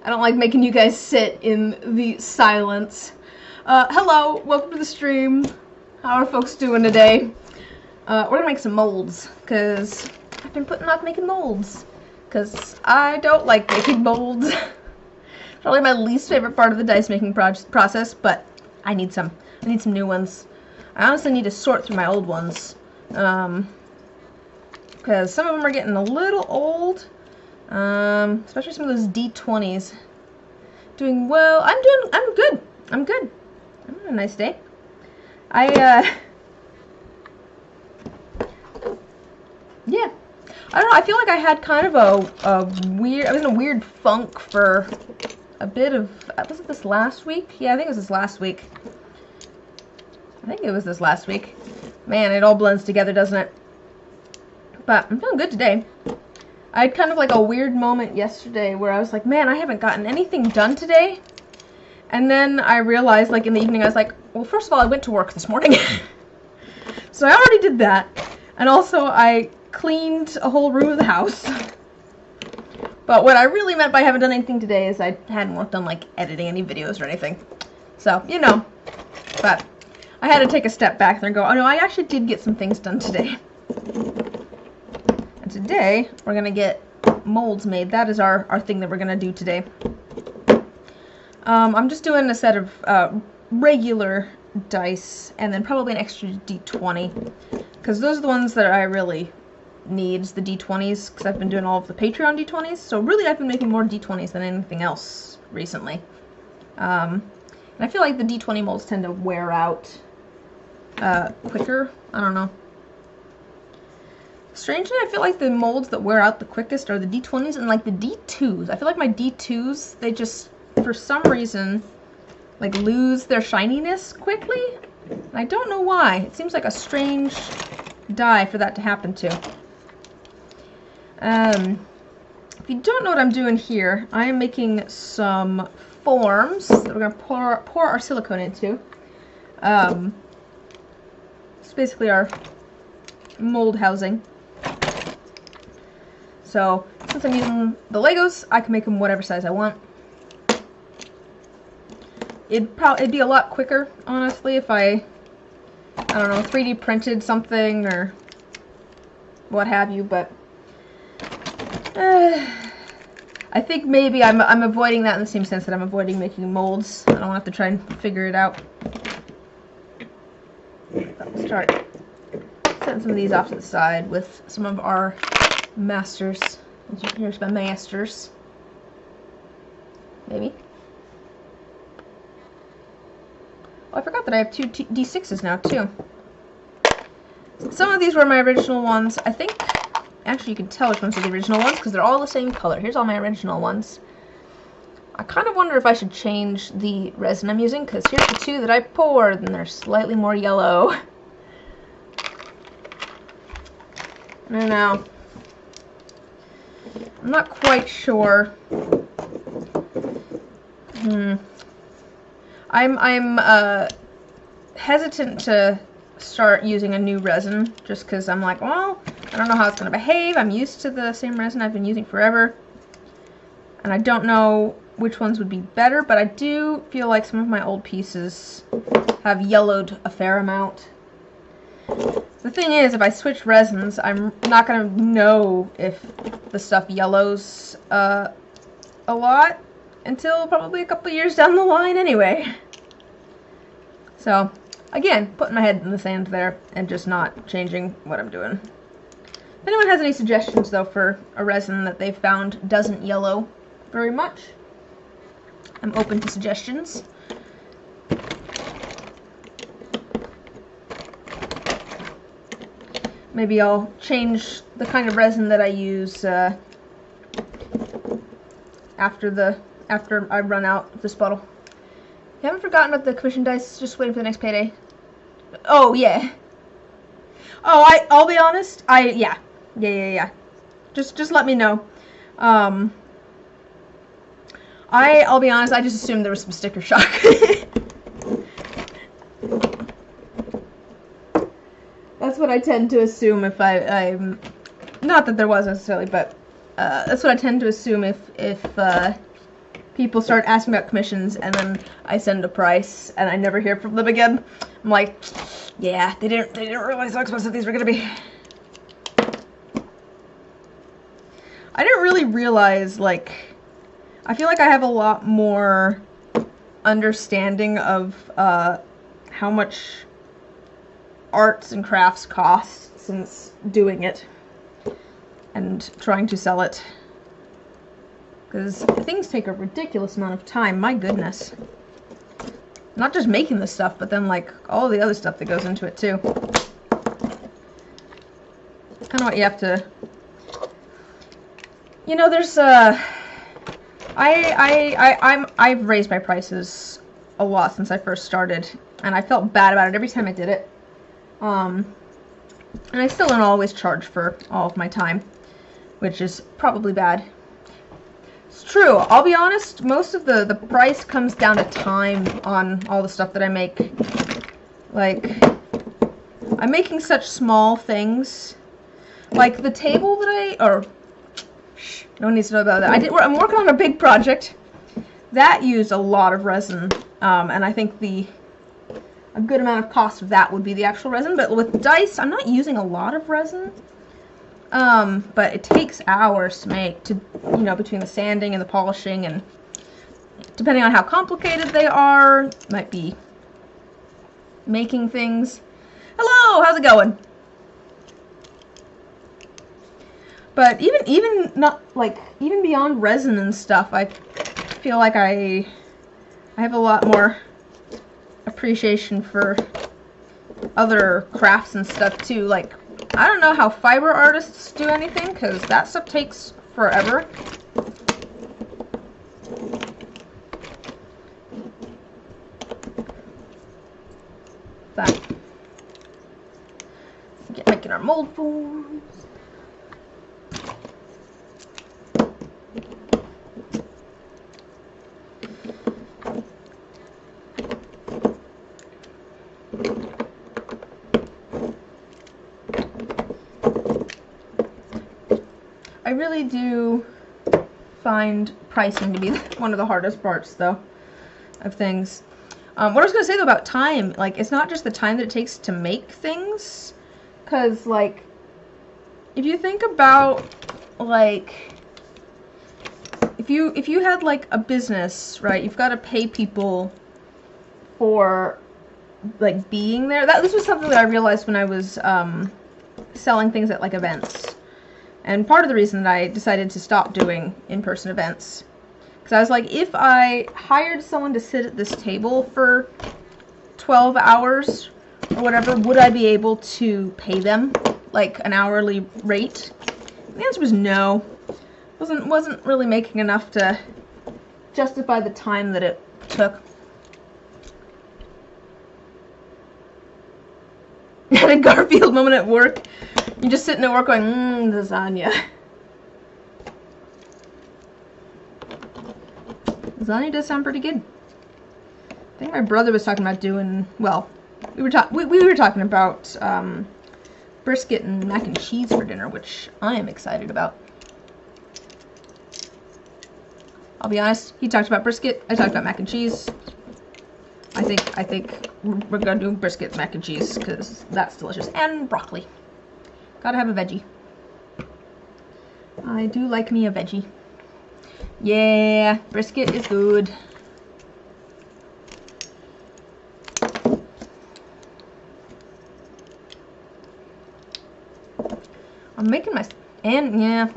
I don't like making you guys sit in the silence. Hello, welcome to the stream. How are folks doing today? We're gonna make some molds, because I've been putting off making molds. Because I don't like making molds. Probably my least favorite part of the dice making process, but I need some. I need some new ones. I honestly need to sort through my old ones. Because some of them are getting a little old. Especially some of those D20s. Doing well. I'm good. I'm good. I'm having a nice day. Yeah. I don't know, I feel like I had kind of a weird, I was in a weird funk for a bit of, was it this last week? Yeah, I think it was this last week. Man, it all blends together, doesn't it? But I'm feeling good today. I had kind of like a weird moment yesterday where I was like, man, I haven't gotten anything done today. And then I realized, like, in the evening, I was like, well, first of all, I went to work this morning. So I already did that. And also, I cleaned a whole room of the house. But what I really meant by haven't done anything today is I hadn't worked on, like, editing any videos or anything. So, you know. But I had to take a step back there and go, oh no, I actually did get some things done today. And today, we're going to get molds made. That is our thing that we're going to do today. I'm just doing a set of regular dice, and then probably an extra D20. Because those are the ones that I really need, the D20s, because I've been doing all of the Patreon D20s. So really, I've been making more D20s than anything else recently. And I feel like the D20 molds tend to wear out quicker. I don't know. Strangely, I feel like the molds that wear out the quickest are the D20s and like the D2s. I feel like my D2s, they just, for some reason, like lose their shininess quickly. I don't know why. It seems like a strange die for that to happen to. If you don't know what I'm doing here, I am making some forms that we're going to pour our silicone into. It's basically our mold housing. So, since I'm using the Legos, I can make them whatever size I want. It'd be a lot quicker, honestly, if I don't know, 3D printed something or what have you, but I think maybe I'm avoiding that in the same sense that I'm avoiding making molds. I don't have to try and figure it out. I'll start setting some of these off to the side with some of our masters. Here's my masters. Maybe. Oh, I forgot that I have two D6s now, too. Some of these were my original ones. I think, actually you can tell which ones are the original ones, because they're all the same color. Here's all my original ones. I kind of wonder if I should change the resin I'm using, because here's the two that I poured, and they're slightly more yellow. I don't know. I'm not quite sure. I'm hesitant to start using a new resin, just because I'm like, well, I don't know how it's going to behave. I'm used to the same resin I've been using forever. And I don't know which ones would be better, but I do feel like some of my old pieces have yellowed a fair amount. The thing is, if I switch resins, I'm not going to know if the stuff yellows a lot until probably a couple years down the line anyway. So, again, putting my head in the sand there and just not changing what I'm doing. If anyone has any suggestions, though, for a resin that they've found doesn't yellow very much, I'm open to suggestions. Maybe I'll change the kind of resin that I use after I run out of this bottle. You haven't forgotten about the commission dice, just waiting for the next payday. Oh, yeah. Oh, I'll be honest, yeah. Just let me know. I'll be honest, I just assumed there was some sticker shock. That's what I tend to assume if I'm... Not that there was necessarily, but that's what I tend to assume if people start asking about commissions, and then I send a price, and I never hear from them again. I'm like, yeah, they didn't realize how expensive these were gonna be. I didn't really realize, like, I feel like I have a lot more understanding of how much arts and crafts cost since doing it and trying to sell it. Because things take a ridiculous amount of time, my goodness. Not just making this stuff, but then, like, all the other stuff that goes into it, too. It's kind of what you have to... You know, there's, I've raised my prices a lot since I first started, and I felt bad about it every time I did it. And I still don't always charge for all of my time, which is probably bad. It's true. I'll be honest, most of the price comes down to time on all the stuff that I make. Like, I'm making such small things. Like the table that no one needs to know about that. I'm working on a big project. That used a lot of resin, and I think a good amount of cost of that would be the actual resin. But with dice, I'm not using a lot of resin. But it takes hours to make, you know, between the sanding and the polishing, and depending on how complicated they are, might be making things. Hello, how's it going? But even beyond resin and stuff, I feel like I have a lot more appreciation for other crafts and stuff too. Like, I don't know how fiber artists do anything, because that stuff takes forever. That. Making our mold forms. I really do find pricing to be one of the hardest parts, though, of things. What I was going to say, though, about time, like, it's not just the time that it takes to make things, because, like, if you think about, like, if you had, like, a business, right, you've got to pay people for, like, being there. This was something that I realized when I was selling things at, like, events. And part of the reason that I decided to stop doing in-person events, because I was like, if I hired someone to sit at this table for 12 hours or whatever, would I be able to pay them like an hourly rate? And the answer was no. Wasn't really making enough to justify the time that it took. Had a Garfield moment at work. You're just sitting at work going, lasagna. Lasagna does sound pretty good. I think my brother was talking about doing, well, we were talking about brisket and mac and cheese for dinner, which I am excited about. I'll be honest, he talked about brisket, I talked about mac and cheese. I think we're gonna do brisket mac and cheese because that's delicious. And broccoli. Gotta have a veggie. I do like me a veggie. Yeah, brisket is good. I'm making my, and yeah.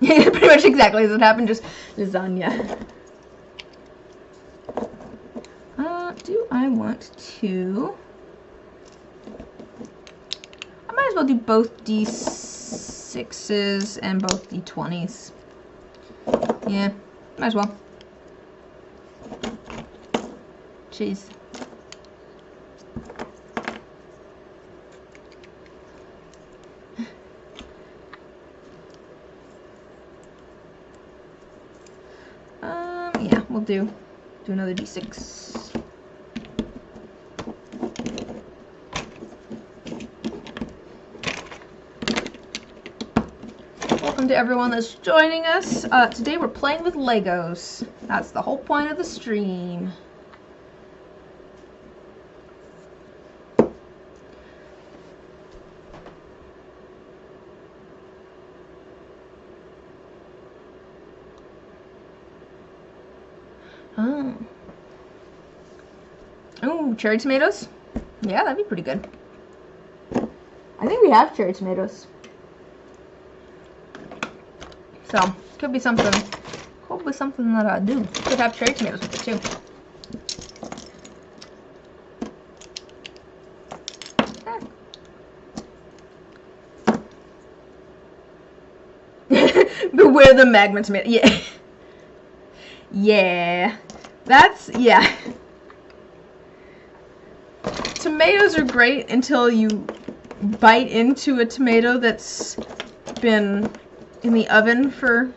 Pretty much exactly as it happened, just lasagna. Do I want to? I might as well do both D6s and both D20s. Yeah, might as well. Cheese. Yeah, we'll do another D6. welcome to everyone that's joining us. Today we're playing with Legos. That's the whole point of the stream. Oh. Oh, cherry tomatoes? Yeah, that'd be pretty good. I think we have cherry tomatoes. So, could be something that I do. Could have cherry tomatoes with it too. Beware the magma tomato. Yeah. Yeah. Yeah. Tomatoes are great until you bite into a tomato that's been in the oven for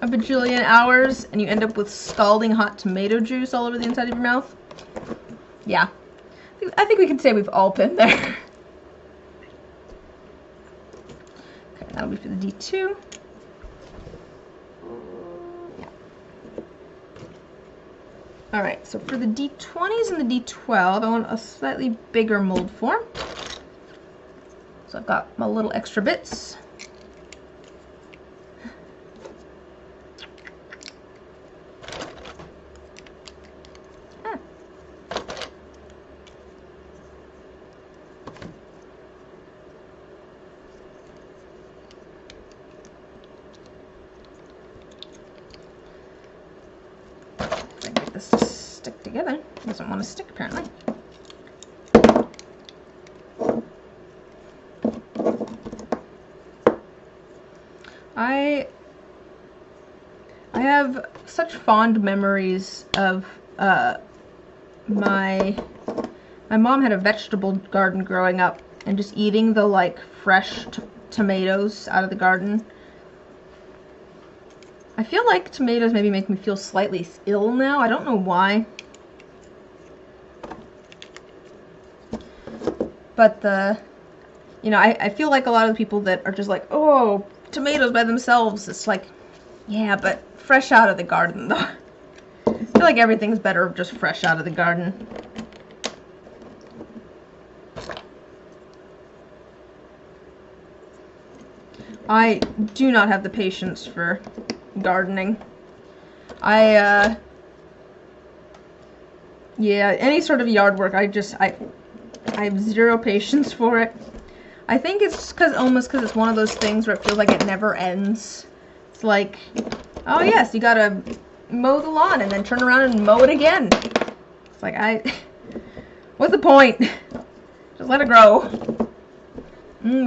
a bajillion hours and you end up with scalding hot tomato juice all over the inside of your mouth. Yeah. I think we can say we've all been there. Okay, that'll be for the D2. Yeah. Alright, so for the D20s and the D12, I want a slightly bigger mold form. So I've got my little extra bits. This to stick together. Doesn't want to stick apparently. I have such fond memories of my mom had a vegetable garden growing up, and just eating the like fresh tomatoes out of the garden. I feel like tomatoes maybe make me feel slightly ill now. I don't know why. But I feel like a lot of the people that are just like, oh, tomatoes by themselves, it's like, yeah, but fresh out of the garden, though. I feel like everything's better just fresh out of the garden. I do not have the patience for gardening. Yeah, any sort of yard work, I have zero patience for it. I think it's almost because it's one of those things where it feels like it never ends. It's like, oh yes, you gotta mow the lawn and then turn around and mow it again. It's like, what's the point? Just let it grow.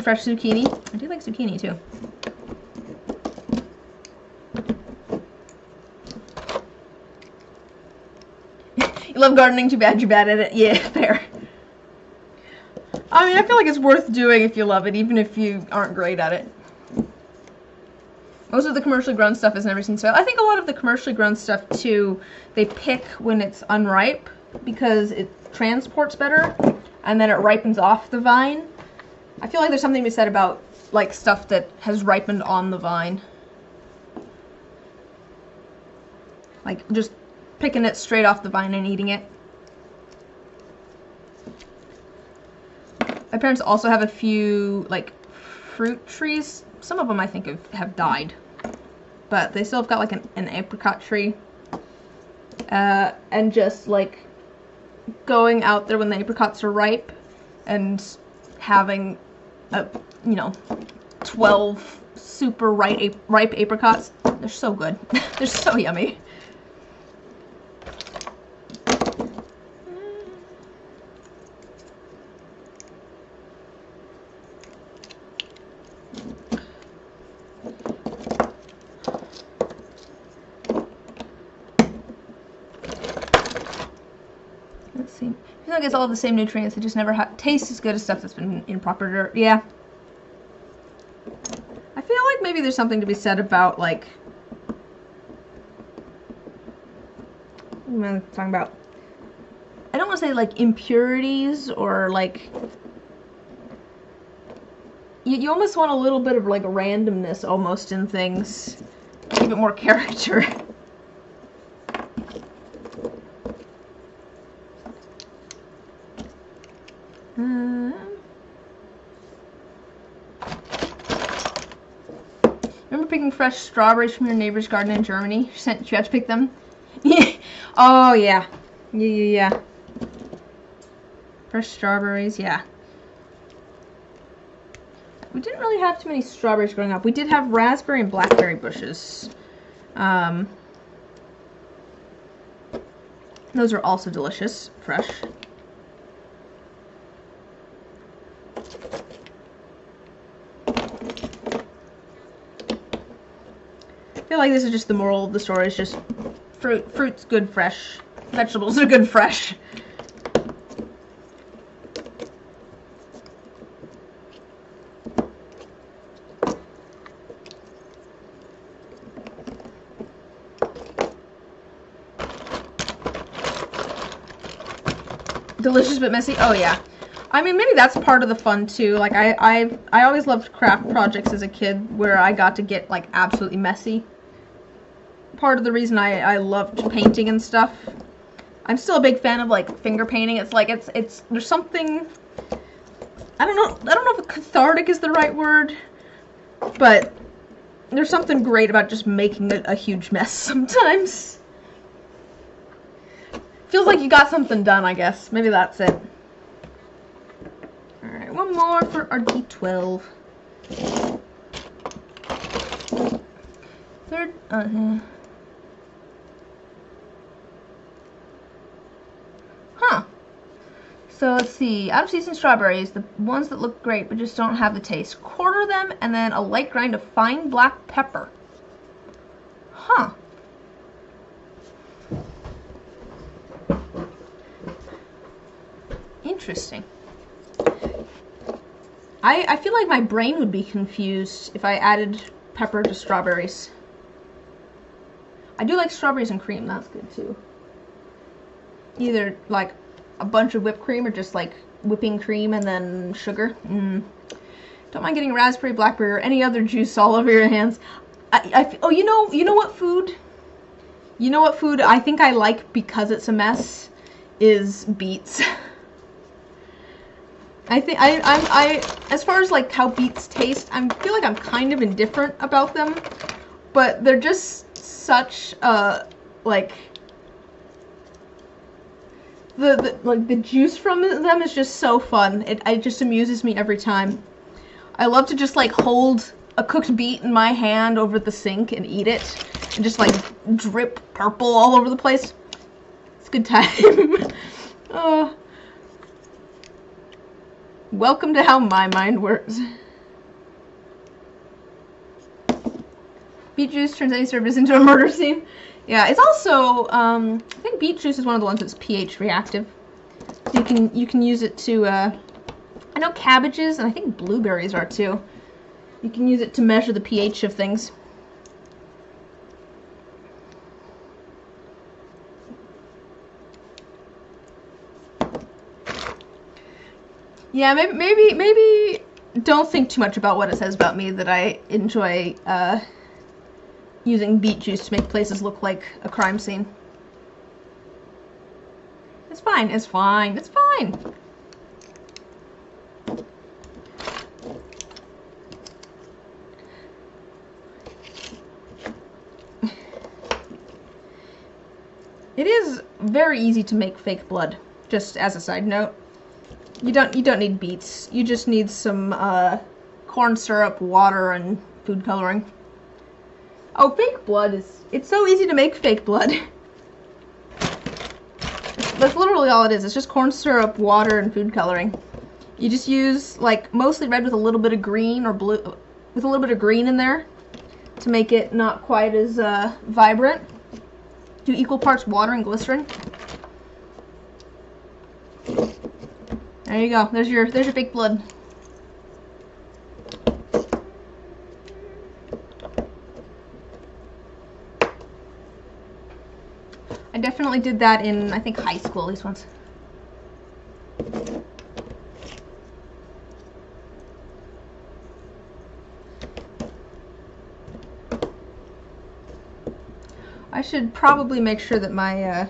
Fresh zucchini. I do like zucchini too. You love gardening, too bad you're bad at it. Yeah, fair. I mean, I feel like it's worth doing if you love it, even if you aren't great at it. Most of the commercially grown stuff is never seen sale. I think a lot of the commercially grown stuff, too, they pick when it's unripe because it transports better, and then it ripens off the vine. I feel like there's something to be said about, like, stuff that has ripened on the vine. Like, just picking it straight off the vine and eating it. My parents also have a few, like, fruit trees. Some of them I think have died. But they still have got, like, an apricot tree. And just, like, going out there when the apricots are ripe and having, 12 super ripe apricots. They're so good. They're so yummy. Let's see. I feel like it's all the same nutrients. It just never tastes as good as stuff that's been in proper dirt. Yeah. I feel like maybe there's something to be said about, like, what am I talking about? I don't want to say, like, impurities or, like, You almost want a little bit of like randomness almost in things. Give it more character. Remember picking fresh strawberries from your neighbor's garden in Germany? You had to pick them? Oh, yeah. Yeah. Fresh strawberries, yeah. We didn't really have too many strawberries growing up. We did have raspberry and blackberry bushes. Those are also delicious, fresh. I feel like this is just the moral of the story. It's just fruit's good fresh. Vegetables are good fresh. Delicious but messy. Oh yeah. I mean, maybe that's part of the fun too. Like I always loved craft projects as a kid where I got to get like absolutely messy. Part of the reason I loved painting and stuff. I'm still a big fan of like finger painting. It's like it's there's something, I don't know if cathartic is the right word, but there's something great about just making a huge mess sometimes. Feels like you got something done, I guess. Maybe that's it. Alright, one more for our D12. Third, Huh. So let's see. Out of season strawberries, the ones that look great but just don't have the taste. Quarter them and then a light grind of fine black pepper. Huh. Interesting. I feel like my brain would be confused if I added pepper to strawberries. I do like strawberries and cream, that's good too. Either like a bunch of whipped cream or just like whipping cream and then sugar. Don't mind getting raspberry, blackberry, or any other juice all over your hands. Oh, you know what food? You know what food I think I like because it's a mess is beets. I think I as far as like how beets taste, I feel like I'm kind of indifferent about them, but they're just such like the juice from them is just so fun. It just amuses me every time. I love to just like hold a cooked beet in my hand over the sink and eat it, and just like drip purple all over the place. It's a good time. Welcome to how my mind works. Beet juice turns any service into a murder scene. Yeah, it's also, I think beet juice is one of the ones that's pH reactive. You can use it to, I know cabbages and I think blueberries are too. You can use it to measure the pH of things. Yeah, maybe don't think too much about what it says about me that I enjoy using beet juice to make places look like a crime scene. It's fine, it's fine, it's fine. It is very easy to make fake blood, just as a side note. You don't need beets. You just need some corn syrup, water, and food coloring. Oh, fake blood it's so easy to make fake blood. That's literally all it is. It's just corn syrup, water, and food coloring. You just use like mostly red with a little bit of green or blue, with a little bit of green in there to make it not quite as vibrant. Do equal parts water and glycerin. There you go. There's your fake blood. I definitely did that in, I think, high school at least once. I should probably make sure that my, I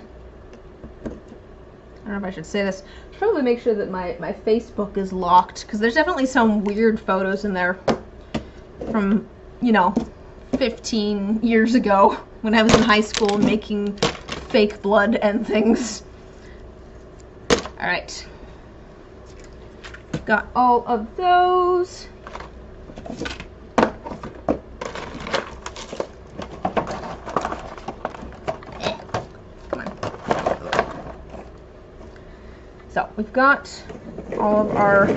don't know if I should say this, I should probably make sure that my Facebook is locked, because there's definitely some weird photos in there from, you know, 15 years ago when I was in high school making fake blood and things. Alright. Got all of those. Come on. So, we've got all of our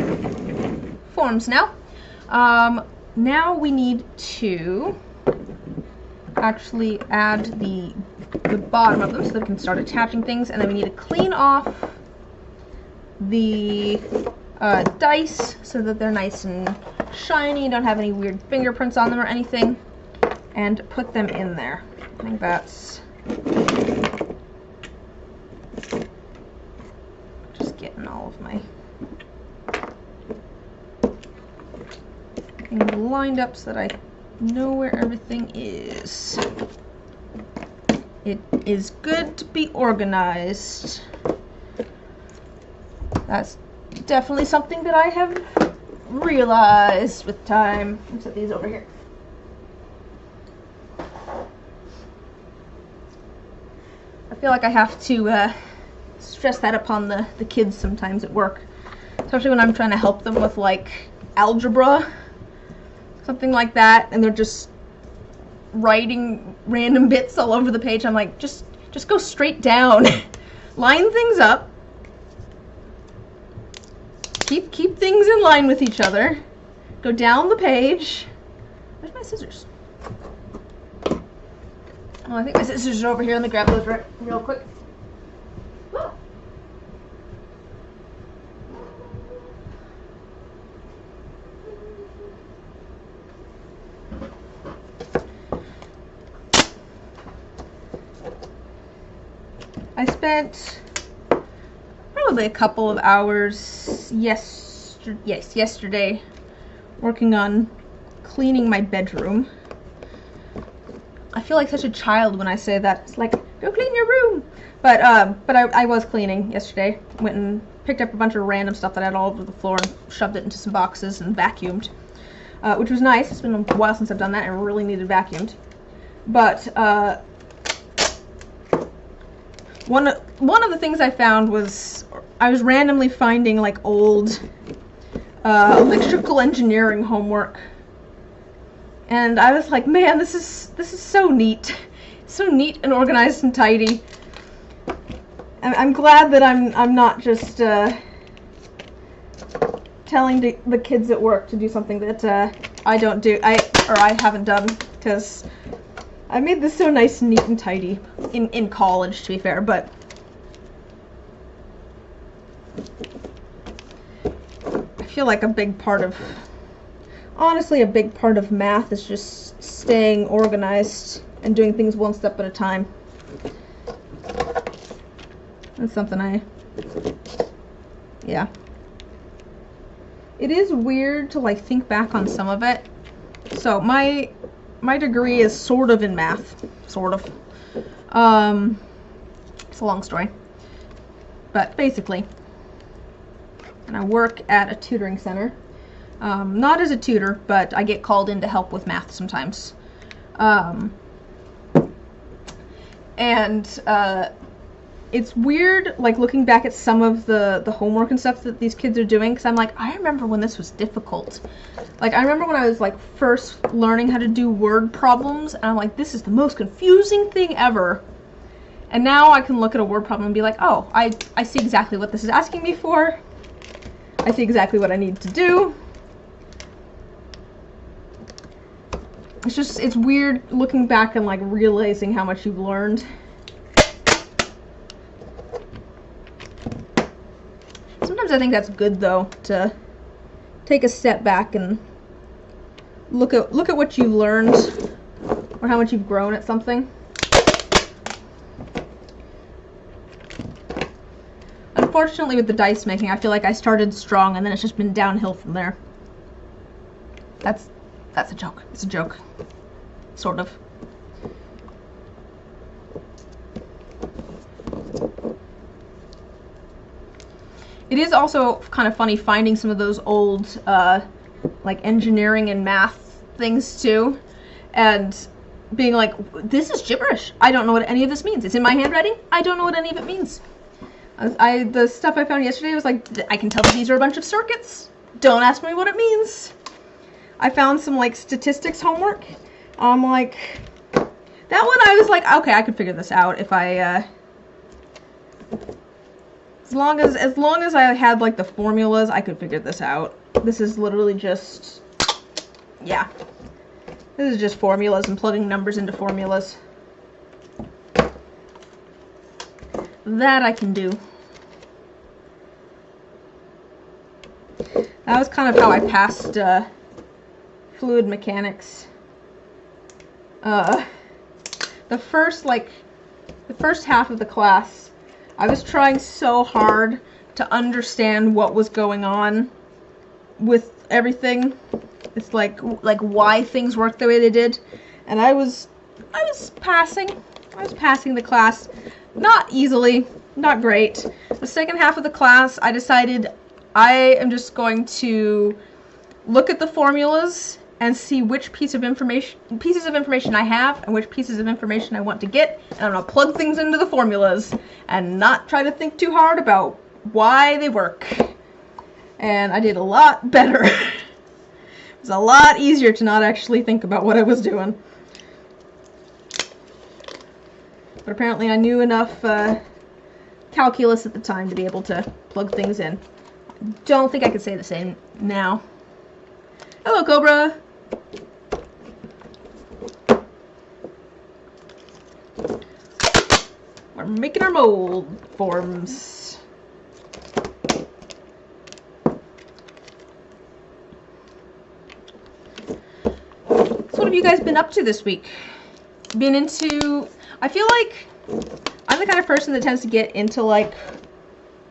forms now. Now we need to actually add the bottom of them so that we can start attaching things, and then we need to clean off the dice so that they're nice and shiny, don't have any weird fingerprints on them or anything, and put them in there. I think that's just getting all of my things lined up so that I know where everything is. It is good to be organized. That's definitely something that I have realized with time. Let's set these over here. I feel like I have to stress that upon the kids sometimes at work, especially when I'm trying to help them with like algebra, something like that, and they're just writing random bits all over the page. I'm like, just go straight down. Line things up. Keep things in line with each other. Go down the page. Where's my scissors? Oh, I think my scissors are over here. Let me grab those real quick. I spent probably a couple of hours yesterday working on cleaning my bedroom. I feel like such a child when I say that. It's like, go clean your room. But I was cleaning yesterday. Went and picked up a bunch of random stuff that I had all over the floor and shoved it into some boxes and vacuumed, which was nice. It's been a while since I've done that and it really needed vacuumed. But one of the things I found was I was randomly finding like old electrical engineering homework, and I was like, man, this is so neat, so neat and organized and tidy. I'm glad that I'm not just telling the kids at work to do something that I haven't done, because I made this so nice and neat and tidy in college, to be fair, but I feel like honestly, a big part of math is just staying organized and doing things one step at a time. That's something yeah. It is weird to like think back on some of it. So my degree is sort of in math, sort of. It's a long story, but basically, and I work at a tutoring center. Not as a tutor, but I get called in to help with math sometimes. It's weird, like, looking back at some of the homework and stuff that these kids are doing, because I'm like, I remember when this was difficult. Like, I remember when I was, like, first learning how to do word problems, and I'm like, this is the most confusing thing ever. And now I can look at a word problem and be like, oh, I see exactly what this is asking me for. I see exactly what I need to do. It's weird looking back and, like, realizing how much you've learned. Sometimes I think that's good, though, to take a step back and look at what you've learned or how much you've grown at something. Unfortunately, with the dice making, I feel like I started strong and then it's just been downhill from there. That's a joke. It's a joke. Sort of. It is also kind of funny finding some of those old, like, engineering and math things, too, and being like, this is gibberish. I don't know what any of this means. It's in my handwriting. I don't know what any of it means. The stuff I found yesterday was like, I can tell that these are a bunch of circuits. Don't ask me what it means. I found some, like, statistics homework. I'm like, that one I was like, okay, I could figure this out if I, as long as I had, like, the formulas, I could figure this out. This is literally just, yeah. This is just formulas and plugging numbers into formulas. That I can do. That was kind of how I passed fluid mechanics. The first half of the class, I was trying so hard to understand what was going on with everything. It's like why things work the way they did, and I was passing the class, not easily, not great. The second half of the class, I decided I am just going to look at the formulas and see which pieces of information I have and which pieces of information I want to get, and I'm gonna plug things into the formulas and not try to think too hard about why they work. And I did a lot better. It was a lot easier to not actually think about what I was doing. But apparently I knew enough calculus at the time to be able to plug things in. Don't think I could say the same now. Hello, Cobra! We're making our mold forms. So what have you guys been up to this week? Been into... I feel like I'm the kind of person that tends to get into, like,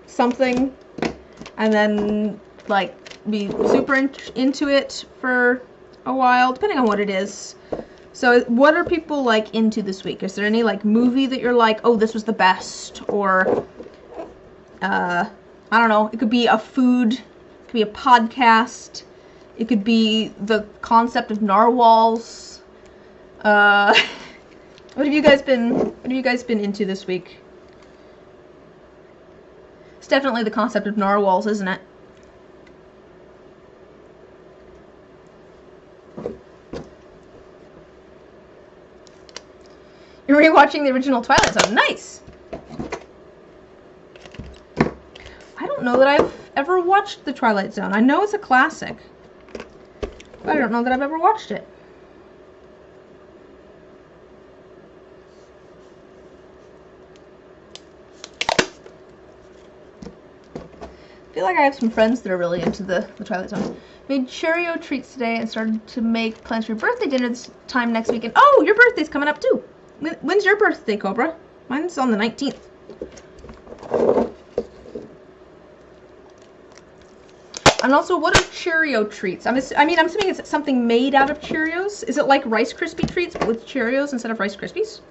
something and then, like, be super into it for a while, depending on what it is. So what are people, like, into this week? Is there any, like, movie that you're like, oh, this was the best? Or, I don't know, it could be a food, it could be a podcast, it could be the concept of narwhals. What have you guys been into this week? It's definitely the concept of narwhals, isn't it? You're rewatching the original Twilight Zone. Nice! I don't know that I've ever watched the Twilight Zone. I know it's a classic, but I don't know that I've ever watched it. I feel like I have some friends that are really into the Twilight Zone. Made Cheerio treats today and started to make plans for your birthday dinner this time next weekend. Oh, your birthday's coming up too. When's your birthday, Cobra? Mine's on the 19th. And also, what are Cheerio treats? I'm assuming it's something made out of Cheerios. Is it like Rice Krispie treats but with Cheerios instead of Rice Krispies?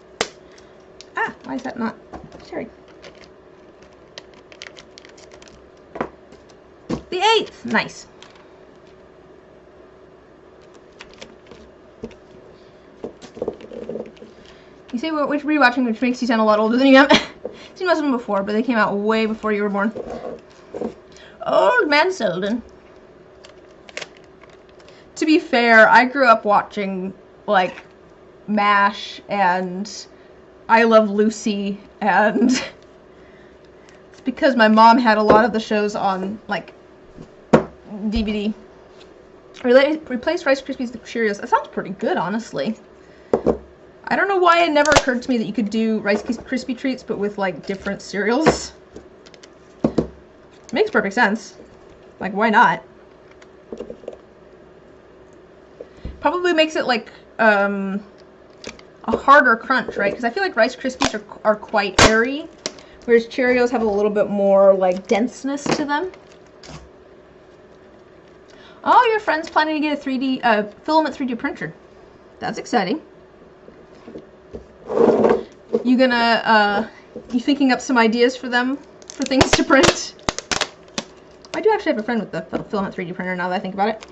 Ah, why is that not sharing? The 8th! Nice. You say we're rewatching, which makes you sound a lot older than you have. Seen most of them before, but they came out way before you were born. Old man Selden. To be fair, I grew up watching, like, MASH and I Love Lucy, and it's because my mom had a lot of the shows on, like, DVD. Replace Rice Krispies with Cheerios. That sounds pretty good, honestly. I don't know why it never occurred to me that you could do Rice Krispie treats, but with, like, different cereals. Makes perfect sense. Like, why not? Probably makes it, like, a harder crunch, right? Because I feel like Rice Krispies are quite airy, whereas Cheerios have a little bit more, like, denseness to them. Oh, your friend's planning to get a 3D, filament 3D printer. That's exciting. You thinking up some ideas for them, for things to print? actually have a friend with the filament 3D printer now that I think about it.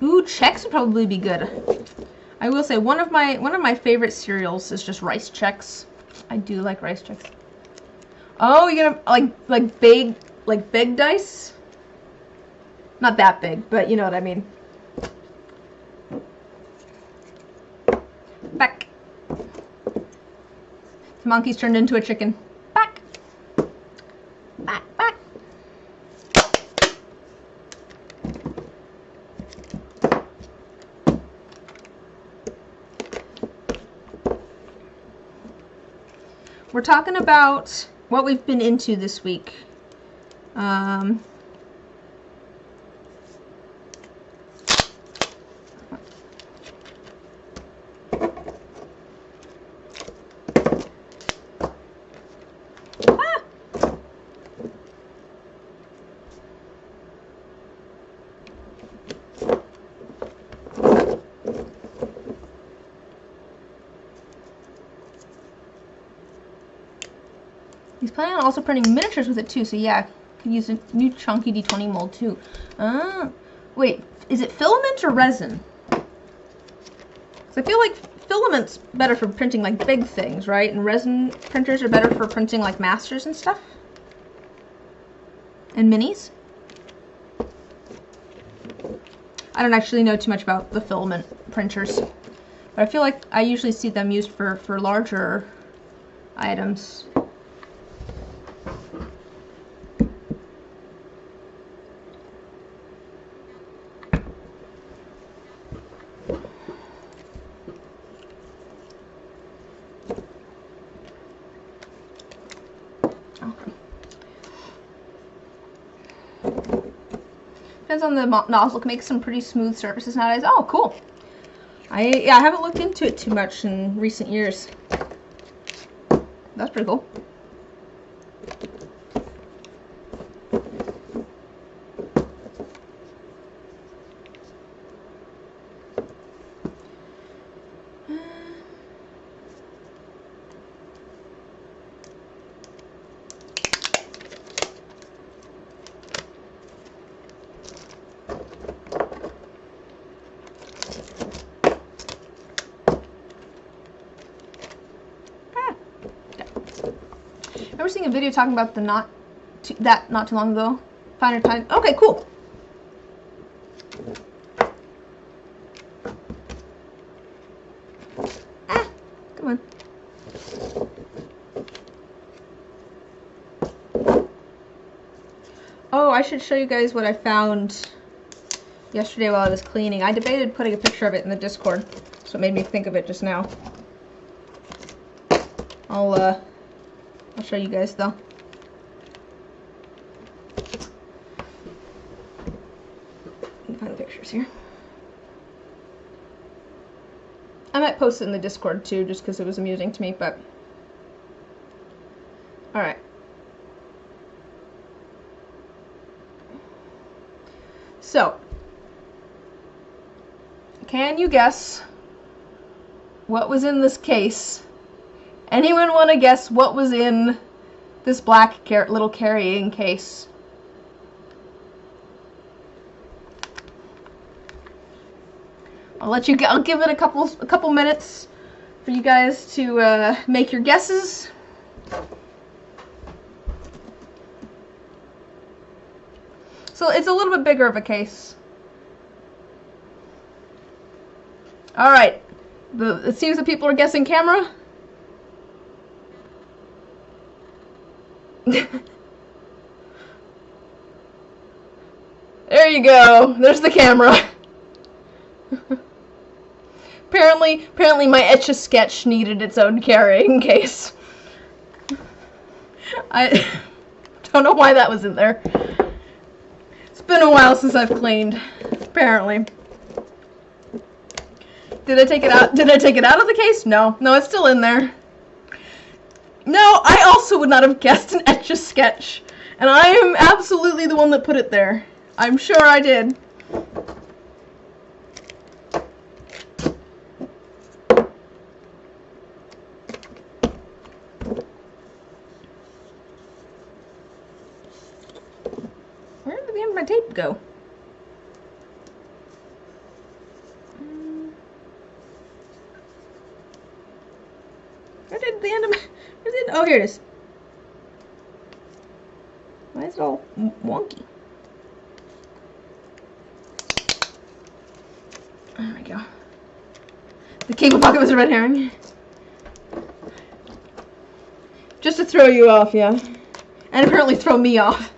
Ooh, Chex would probably be good. I will say one of my favorite cereals is just Rice Chex. I do like Rice Chex. Oh, you're gonna like big dice? Not that big, but you know what I mean. Back. The monkey's turned into a chicken. Back. Back, back. We're talking about what we've been into this week. He's planning on also printing miniatures with it too, so yeah, could use a new chunky D20 mold too. Wait, is it filament or resin? So I feel like filament's better for printing like big things, right? And resin printers are better for printing like masters and stuff. And minis. I don't actually know too much about the filament printers, but I feel like I usually see them used for larger items. Depends on the nozzle. Can make some pretty smooth surfaces nowadays. Oh, cool. I haven't looked into it too much in recent years. That's pretty cool. I remember seeing a video talking about the not too long ago. Finer time. Okay, cool. Come on. Oh, I should show you guys what I found yesterday while I was cleaning. I debated putting a picture of it in the Discord. That's what made me think of it just now. I'll show you guys though. Let me find the pictures here. I might post it in the Discord too, just because it was amusing to me, but... Alright. So, can you guess what was in this case? Anyone want to guess what was in this black little carrying case? I'll give it a couple minutes for you guys to make your guesses. So it's a little bit bigger of a case. All right, it seems that people are guessing camera. There you go. There's the camera. Apparently my Etch-a-Sketch needed its own carrying case. I don't know why that was in there. It's been a while since I've cleaned, apparently. Did I take it out? Did I take it out of the case? No, it's still in there. No, I also would not have guessed an Etch-a-Sketch, and I am absolutely the one that put it there. I'm sure I did. did my tape go? Where did the end of my... Oh, here it is. Why is it all wonky? There we go. The cable pocket was a red herring. Just to throw you off, yeah. And apparently throw me off.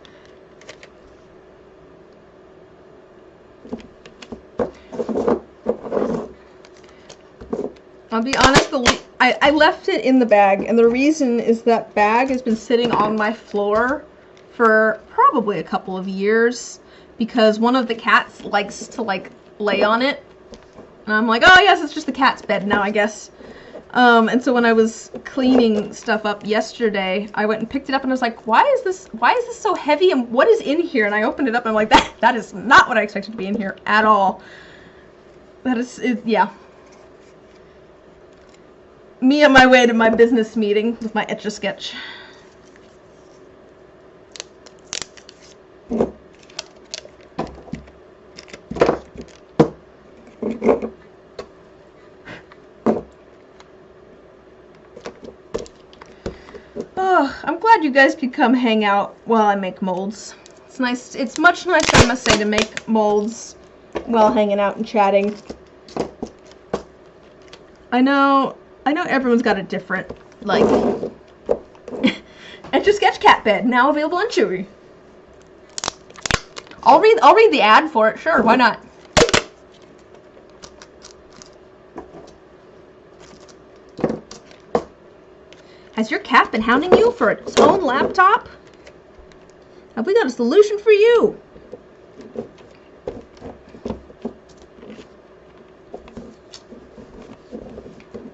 I'll be honest, I left it in the bag, and the reason is that bag has been sitting on my floor for probably a couple of years because one of the cats likes to lay on it. And I'm like, oh yes, it's just the cat's bed now, I guess. And so when I was cleaning stuff up yesterday, I went and picked it up and I was like, why is this so heavy and what is in here? And I opened it up and I'm like, that is not what I expected to be in here at all. Yeah. Me on my way to my business meeting with my Etch-a-Sketch. Oh, I'm glad you guys could come hang out while I make molds. It's nice. It's much nicer, I must say, to make molds while hanging out and chatting. I know everyone's got a different, like, Etch-a-Sketch cat bed, now available on Chewy. I'll read the ad for it, sure, why not? Has your cat been hounding you for its own laptop? Have we got a solution for you?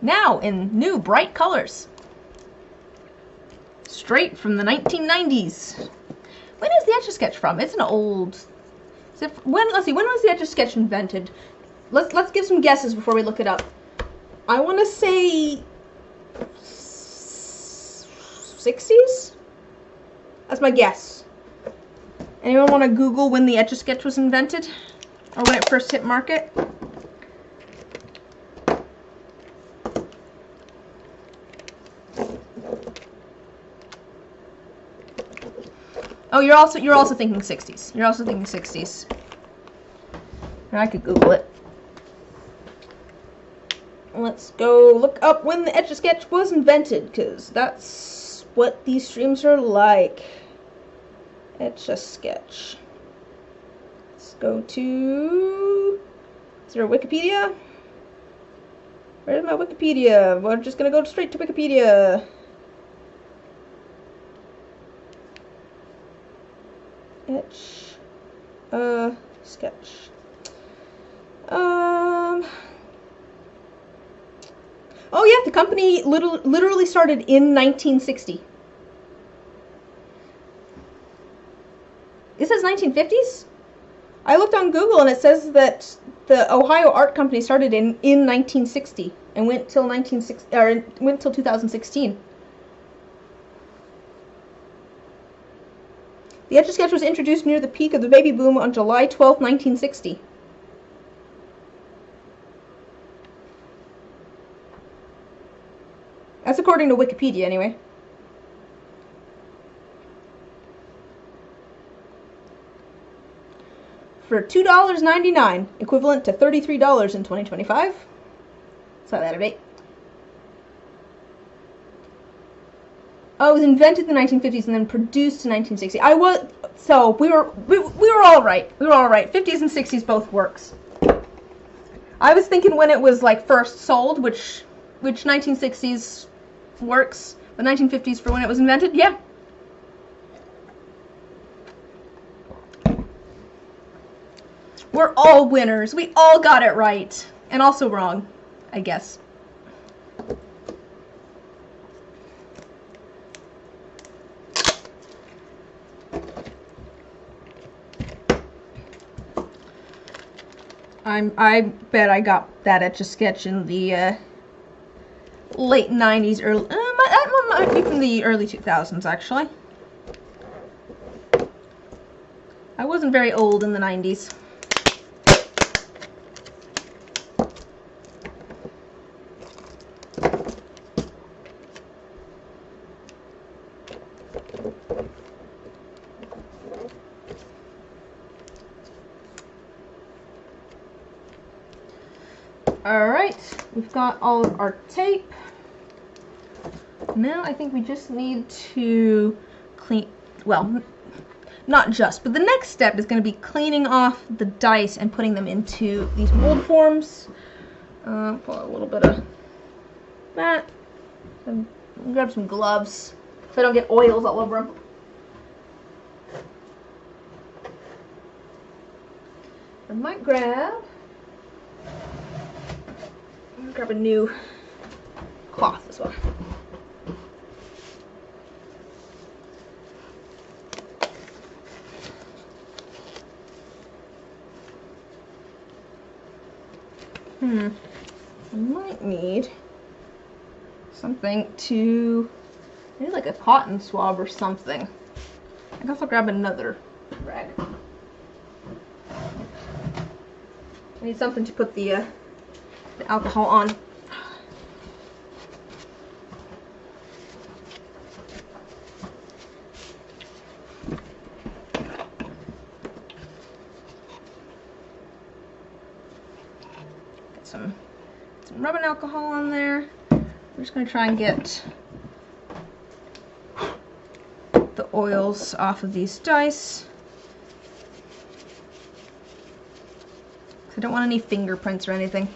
Now in new bright colors. Straight from the 1990s. When is the Etch-a-Sketch from? It's an old... Let's see, when was the Etch-a-Sketch invented? Let's give some guesses before we look it up. I want to say... 60s? That's my guess. Anyone want to Google when the Etch-a-Sketch was invented? Or when it first hit market? Oh, you're also thinking 60s. You're also thinking 60s. I could Google it. Let's go look up when the Etch-a-Sketch was invented, because that's what these streams are like. Etch-a-Sketch. Let's go to... Is there a Wikipedia? Where's my Wikipedia? We're just gonna go straight to Wikipedia. Etch-a-Sketch. Oh yeah, the company literally started in 1960. It says 1950s? I looked on Google and it says that the Ohio Art Company started in 1960 and went till 2016. The Etch-a-Sketch was introduced near the peak of the baby boom on July 12, 1960. That's according to Wikipedia, anyway. For $2.99, equivalent to $33 in 2025. Saw that debate. Oh, it was invented in the 1950s and then produced in 1960. We were all right. We were all right. 50s and 60s both works. I was thinking when it was like first sold, which 1960s works, the 1950s for when it was invented, yeah. We're all winners. We all got it right. And also wrong, I guess. I bet I got that Etch-a-Sketch in the late 90s, that might be from the early 2000s, actually. I wasn't very old in the 90s. Alright, we've got all of our tape. Now I think we just need to clean, well, not just, but the next step is going to be cleaning off the dice and putting them into these mold forms. Pull out a little bit of that. And grab some gloves so I don't get oils all over them. I might grab a new cloth as well. I might need something to, maybe like a cotton swab or something. I guess I'll grab another rag. I need something to put the alcohol on. Get some rubbing alcohol on there. We're just going to try and get the oils off of these dice. I don't want any fingerprints or anything.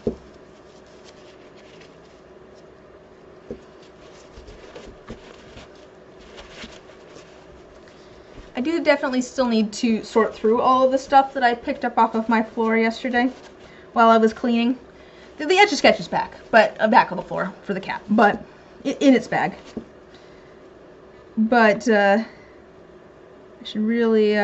I do definitely still need to sort through all of the stuff that I picked up off of my floor yesterday while I was cleaning. The Etch-a-Sketch is back, but back on the floor for the cap, but in its bag. But I should really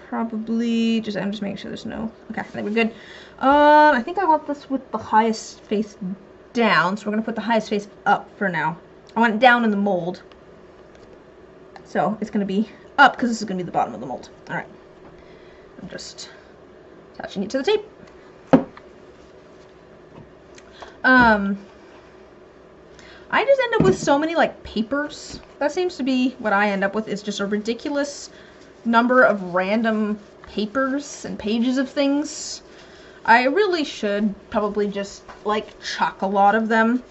probably just, I'm just making sure there's no, okay, I think we're good. I think I want this with the highest face down, so we're gonna put the highest face up for now. I want it down in the mold, so it's gonna be up because this is gonna be the bottom of the mold. All right, I'm just attaching it to the tape. I just end up with so many like papers. That seems to be what I end up with, is just a ridiculous number of random papers and pages of things. I really should probably just like chuck a lot of them,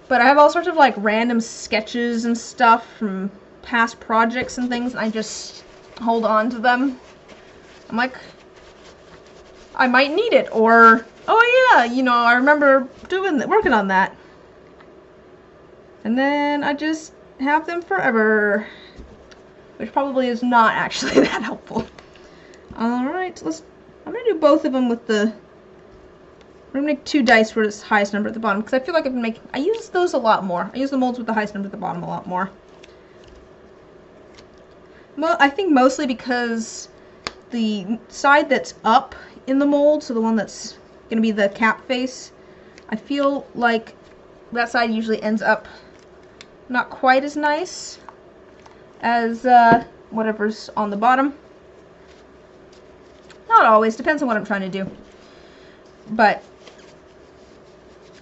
but I have all sorts of like random sketches and stuff from past projects and things, and I just hold on to them. I'm like, I might need it, or oh yeah, you know, I remember working on that, and then I just have them forever. Which probably is not actually that helpful. Alright, I'm gonna do both of them with we're gonna make 2 dice for this highest number at the bottom, because I feel like I use those a lot more. I use the molds with the highest number at the bottom a lot more. I think mostly because the side that's up in the mold, so the one that's gonna be the cap face, I feel like that side usually ends up not quite as nice as whatever's on the bottom. Not always, depends on what I'm trying to do. But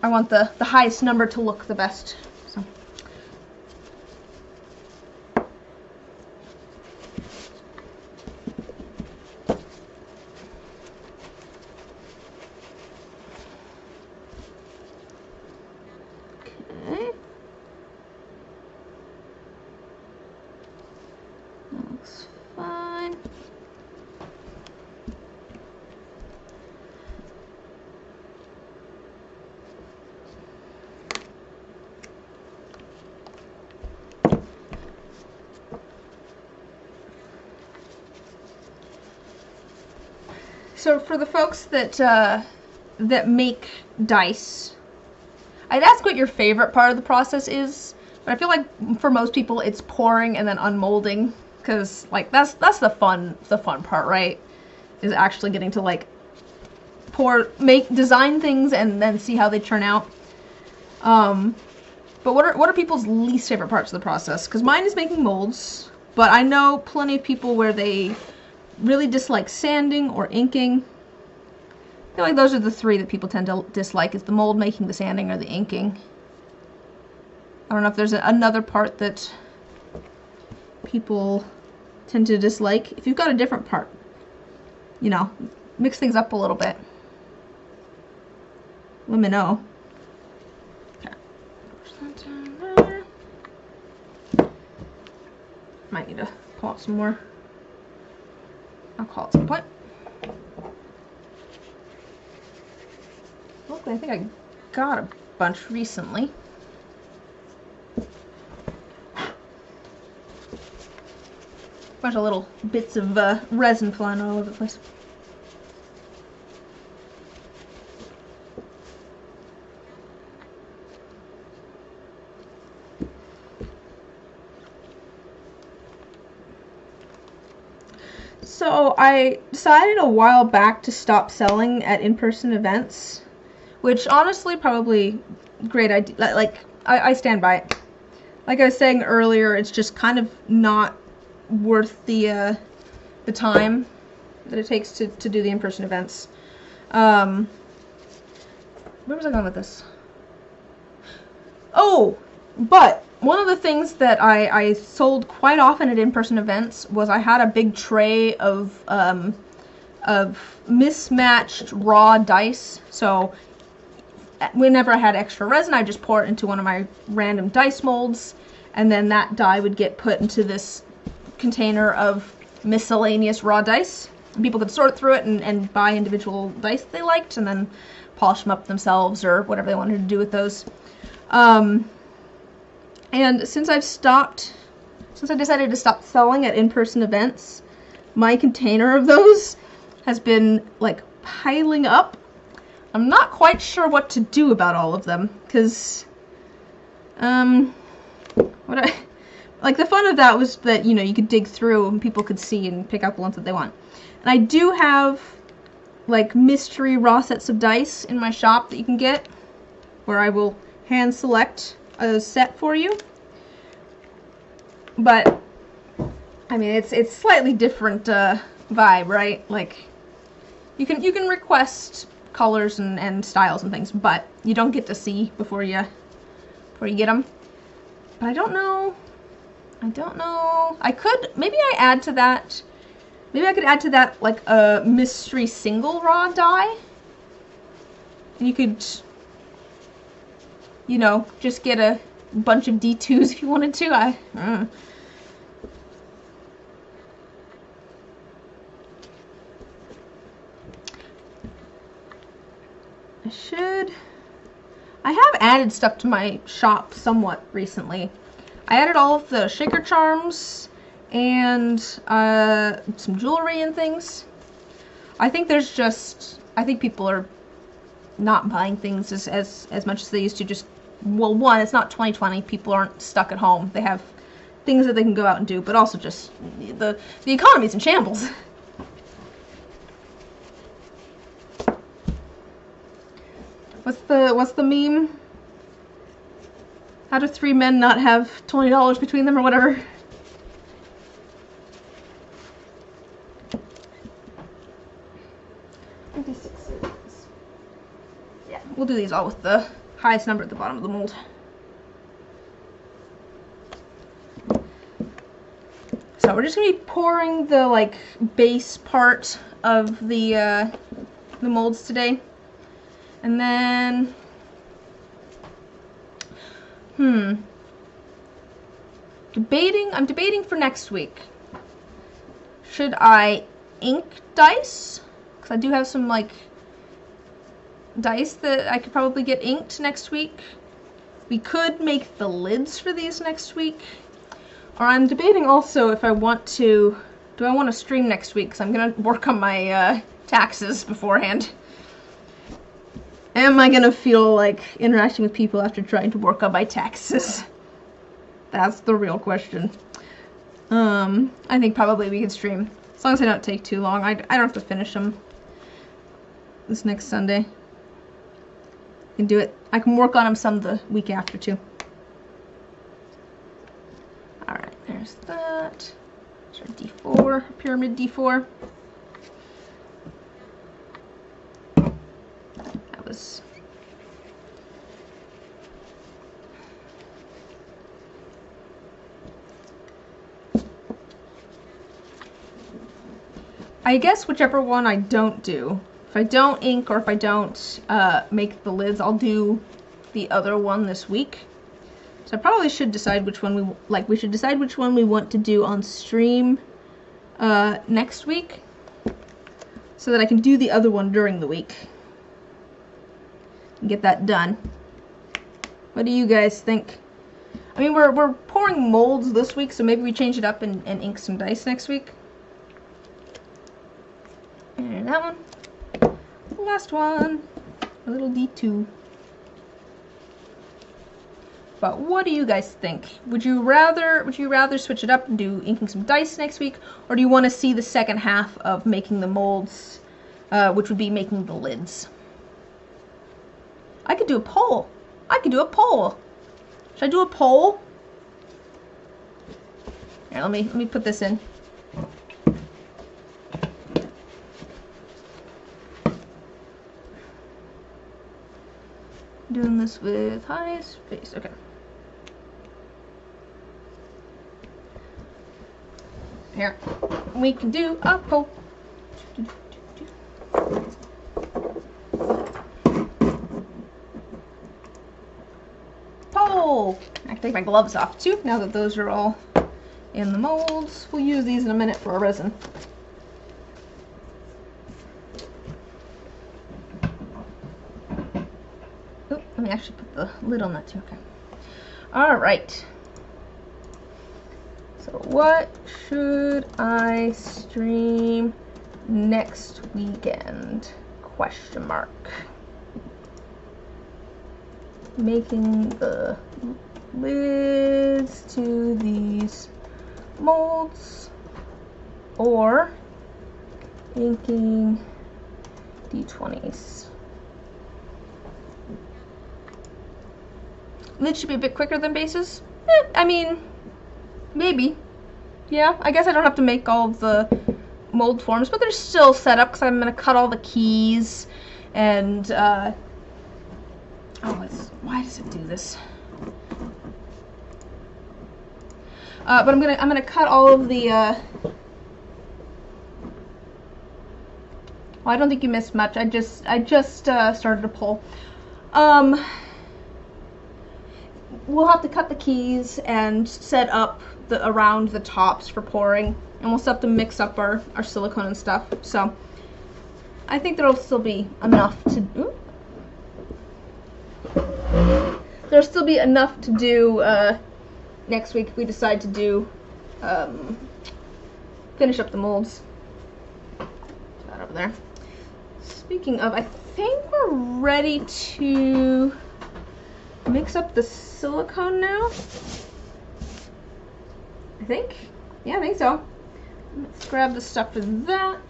I want the highest number to look the best. So. Okay. Looks fine. So for the folks that that make dice, I'd ask what your favorite part of the process is, but I feel like for most people it's pouring and then unmolding, because like that's the fun part, right? Is actually getting to like design things and then see how they turn out. But what are people's least favorite parts of the process? Because mine is making molds, But I know plenty of people where they really dislike sanding or inking. I feel like those are the three that people tend to dislike, is the mold making, the sanding, or the inking. I don't know if there's another part that people tend to dislike. If you've got a different part, you know, mix things up a little bit. Let me know. Okay. Push that down there. Might need to pull out some more. I'll call at some point. Luckily, I think I got a bunch recently. Bunch of little bits of resin flying all over the place. So I decided a while back to stop selling at in-person events, which honestly probably great idea. Like I stand by it. Like I was saying earlier, it's just kind of not worth the time that it takes to do the in-person events. Where was I going with this? Oh, but one of the things that I sold quite often at in-person events was I had a big tray of mismatched raw dice. So whenever I had extra resin, I just pour it into one of my random dice molds, and then that die would get put into this container of miscellaneous raw dice. People could sort through it and buy individual dice they liked, and then polish them up themselves or whatever they wanted to do with those. And since I decided to stop selling at in-person events, my container of those has been like piling up. I'm not quite sure what to do about all of them, because like the fun of that was that, you know, you could dig through and people could see and pick out the ones that they want. And I do have like mystery raw sets of dice in my shop that you can get, where I will hand select a set for you. But I mean, it's slightly different vibe, right? Like you can request colors and styles and things, but you don't get to see before you get them. But I don't know. I could maybe I add to that. Maybe I could add to that like a mystery single raw die. And you could, you know, just get a bunch of D2s if you wanted to. I have added stuff to my shop somewhat recently. I added all of the shaker charms and some jewelry and things. I think people are not buying things as much as they used to. Just, well, one, it's not 2020. People aren't stuck at home. They have things that they can go out and do, but also just the economy's in shambles. What's the meme? How do 3 men not have $20 between them or whatever? Yeah, we'll do these all with the highest number at the bottom of the mold. So we're just gonna be pouring the like base part of the molds today, and then I'm debating for next week. Should I ink dice? Because I do have some like dice that I could probably get inked next week. We could make the lids for these next week. Or I'm debating also if I want to, do I want to stream next week? Because I'm going to work on my taxes beforehand. Am I going to feel like interacting with people after trying to work on my taxes? That's the real question. I think probably we could stream. As long as they don't take too long. I don't have to finish them this next Sunday. I can do it. I can work on them some the week after too. Alright, there's that. D4, pyramid D4. That was... I guess whichever one I don't do, if I don't ink or if I don't make the lids, I'll do the other one this week. So I probably should decide which one we should decide which one we want to do on stream next week, so that I can do the other one during the week and get that done. What do you guys think? I mean, we're pouring molds this week, so maybe we change it up and ink some dice next week. And that one, the last one, a little D2. But what do you guys think? Would you rather switch it up and do inking some dice next week, or do you want to see the second half of making the molds, which would be making the lids? I could do a poll. Should I do a poll? Here, let me put this in. Doing this with high space. Okay. Here, we can do a poll. Poll! I can take my gloves off too, now that those are all in the molds. We'll use these in a minute for our resin. Oop, let me actually put the lid on that too, okay. Alright. So what should I stream next weekend? Question mark. Making the lids to these molds, or inking D20s. Lids should be a bit quicker than bases. I mean, maybe. Yeah, I guess I don't have to make all of the mold forms, but they're still set up because I'm going to cut all the keys and, why does it do this? But I'm gonna cut all of the, well, I don't think you missed much. I just started a poll. We'll have to cut the keys and set up around the tops for pouring, and we'll still have to mix up our silicone and stuff. So I think there'll still be enough to do next week if we decide to do finish up the molds. Put that over there. Speaking of, I think we're ready to mix up the silicone now. I think. Yeah, I think so. Let's grab the stuff for that.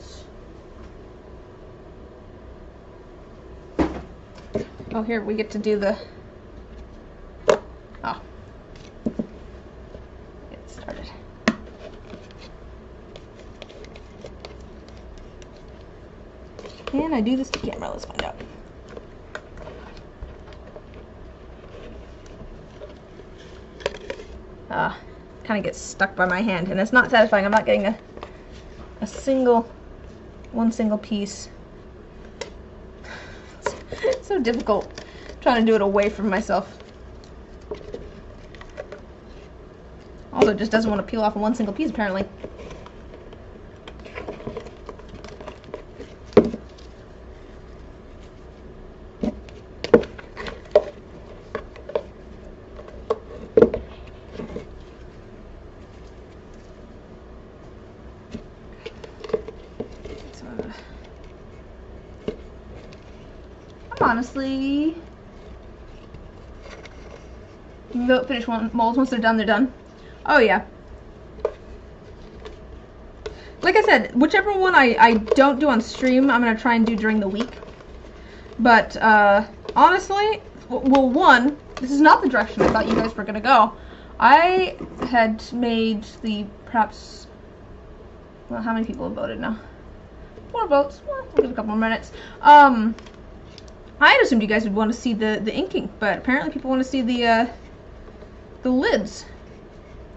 Oh, here we get to do the... Oh. Get started. Can I do this to camera? Let's find out. Kind of gets stuck by my hand, and it's not satisfying. I'm not getting one single piece. It's so difficult trying to do it away from myself. Also, it just doesn't want to peel off in one single piece, apparently. Honestly, you can finish molds once they're done, they're done. Oh yeah. Like I said, whichever one I don't do on stream, I'm going to try and do during the week. But, honestly, well, one, this is not the direction I thought you guys were going to go. I had made the perhaps Well, how many people have voted now? 4 votes. Well, we'll give it a couple more minutes. I had assumed you guys would want to see the inking, but apparently people want to see the lids,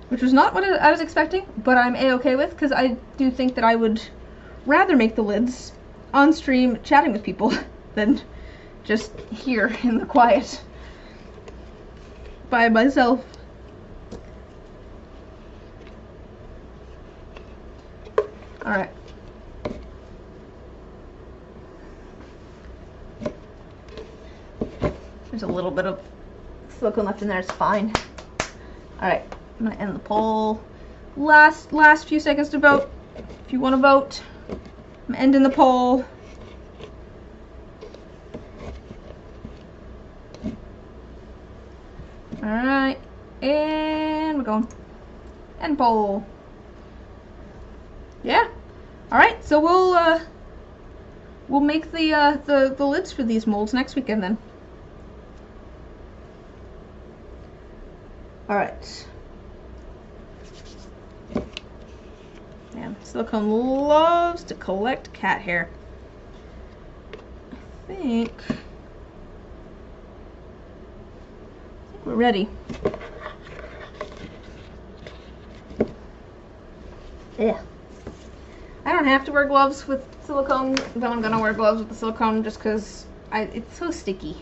which was not what I was expecting, but I'm a-okay with, because I do think that I would rather make the lids on stream chatting with people than just here in the quiet by myself. Alright. There's a little bit of silicone left in there, it's fine. Alright, I'm gonna end the poll. Last few seconds to vote. If you want to vote, I'm ending the poll. Alright, and we're going. End poll. Yeah. Alright, so we'll make the lids for these molds next weekend then. Alright. Man, silicone loves to collect cat hair. I think we're ready. Yeah. I don't have to wear gloves with silicone, but I'm gonna wear gloves with the silicone just because it's so sticky.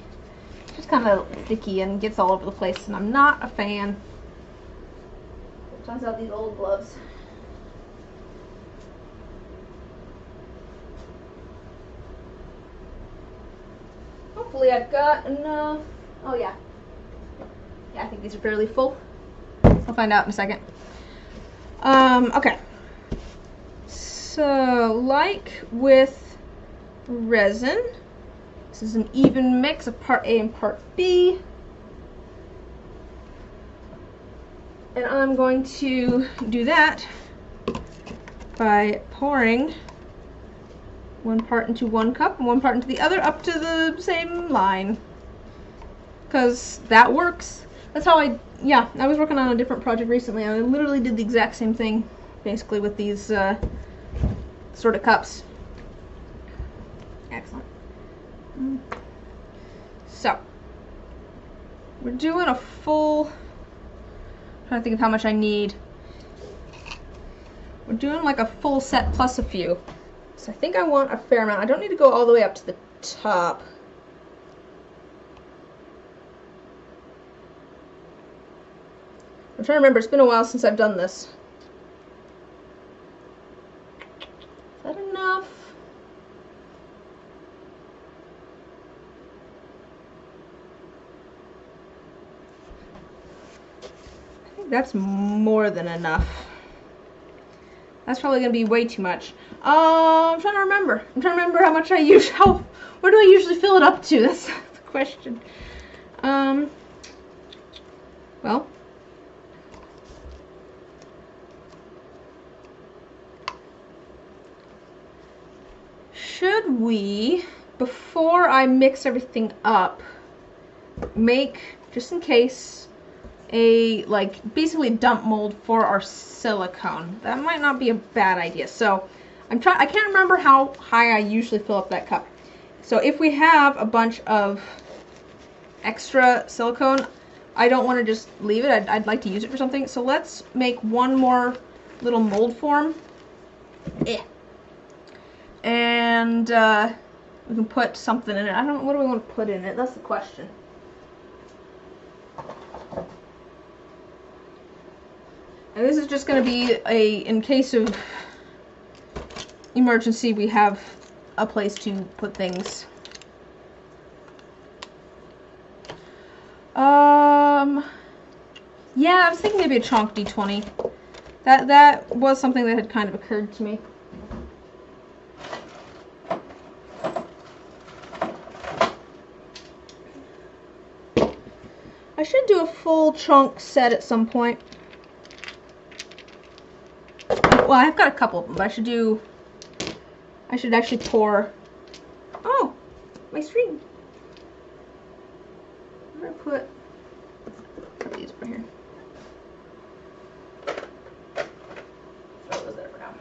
It's just kind of sticky and gets all over the place, and I'm not a fan. Turns out these old gloves. Hopefully I've got enough. Oh yeah. Yeah, I think these are fairly full. I'll find out in a second. Okay. So, like with resin, this is an even mix of part A and part B. And I'm going to do that by pouring one part into one cup and one part into the other up to the same line. Because that works. That's how I was working on a different project recently. I literally did the exact same thing, basically, with these sort of cups. Excellent. So, we're doing a full... I'm trying to think of how much I need. We're doing like a full set plus a few. So I think I want a fair amount. I don't need to go all the way up to the top. I'm trying to remember, it's been a while since I've done this. Is that enough? I think that's more than enough. That's probably going to be way too much. I'm trying to remember. I'm trying to remember how much I use. Where do I usually fill it up to? That's the question. Well. Should we, before I mix everything up, make, just in case, a, like, basically dump mold for our silicone? That might not be a bad idea. So, I can't remember how high I usually fill up that cup. So if we have a bunch of extra silicone, I don't want to just leave it. I'd like to use it for something. So let's make one more little mold form. And we can put something in it. I don't know, what do we want to put in it? That's the question. And this is just going to be in case of emergency, we have a place to put things. Yeah, I was thinking maybe a chalk D20. That was something that had kind of occurred to me. I should do a full chunk set at some point. Well, I've got a couple of them, but I should actually pour. Oh, my stream. I'm gonna put these over here. Throw those there for now.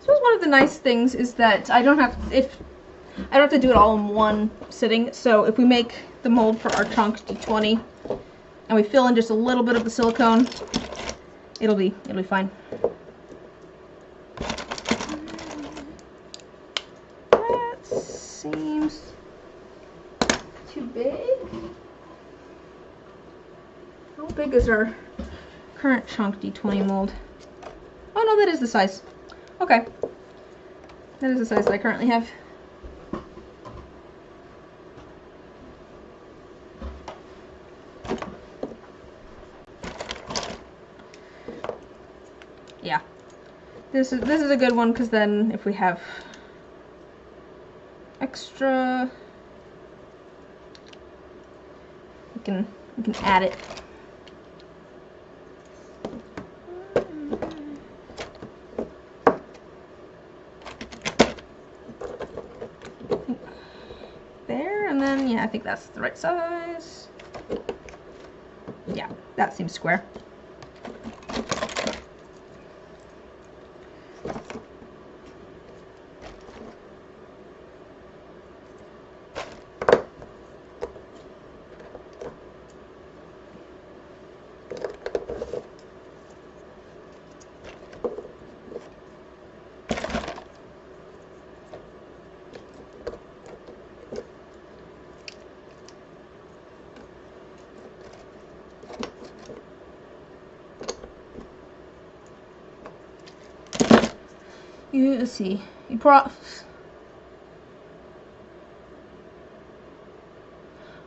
So one of the nice things is that I don't have to do it all in one sitting. So if we make the mold for our chunk D20 and we fill in just a little bit of the silicone, it'll be fine. That seems too big. How big is our current chunk D20 mold? Oh no, that is the size. Okay. That is the size that I currently have. Yeah. This is a good one, because then if we have extra, we can add it. There, and then yeah, I think that's the right size. Yeah, that seems square. Let's see. You pour.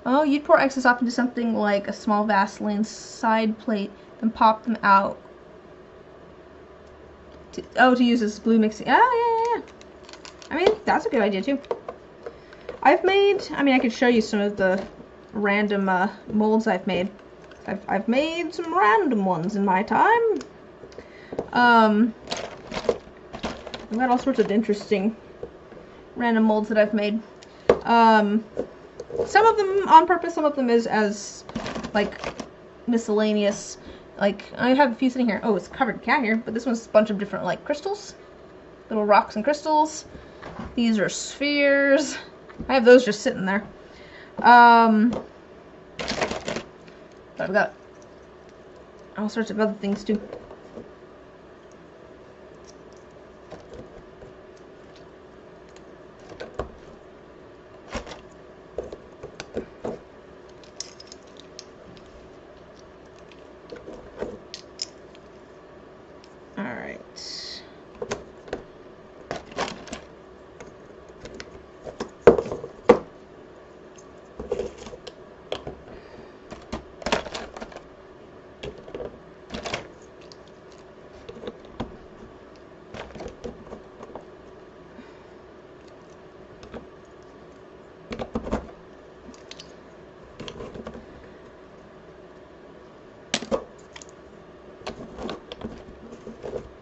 Oh, you'd pour excess off into something like a small Vaseline side plate, then pop them out. To use as glue mixing. Oh, yeah. I mean, that's a good idea too. I could show you some of the random molds I've made. I've made some random ones in my time. I've got all sorts of interesting random molds that I've made. Some of them on purpose, some of them is as like miscellaneous. Like I have a few sitting here. Oh, it's covered in cat hair, but this one's a bunch of different like crystals, little rocks and crystals. These are spheres. I have those just sitting there. But I've got all sorts of other things too.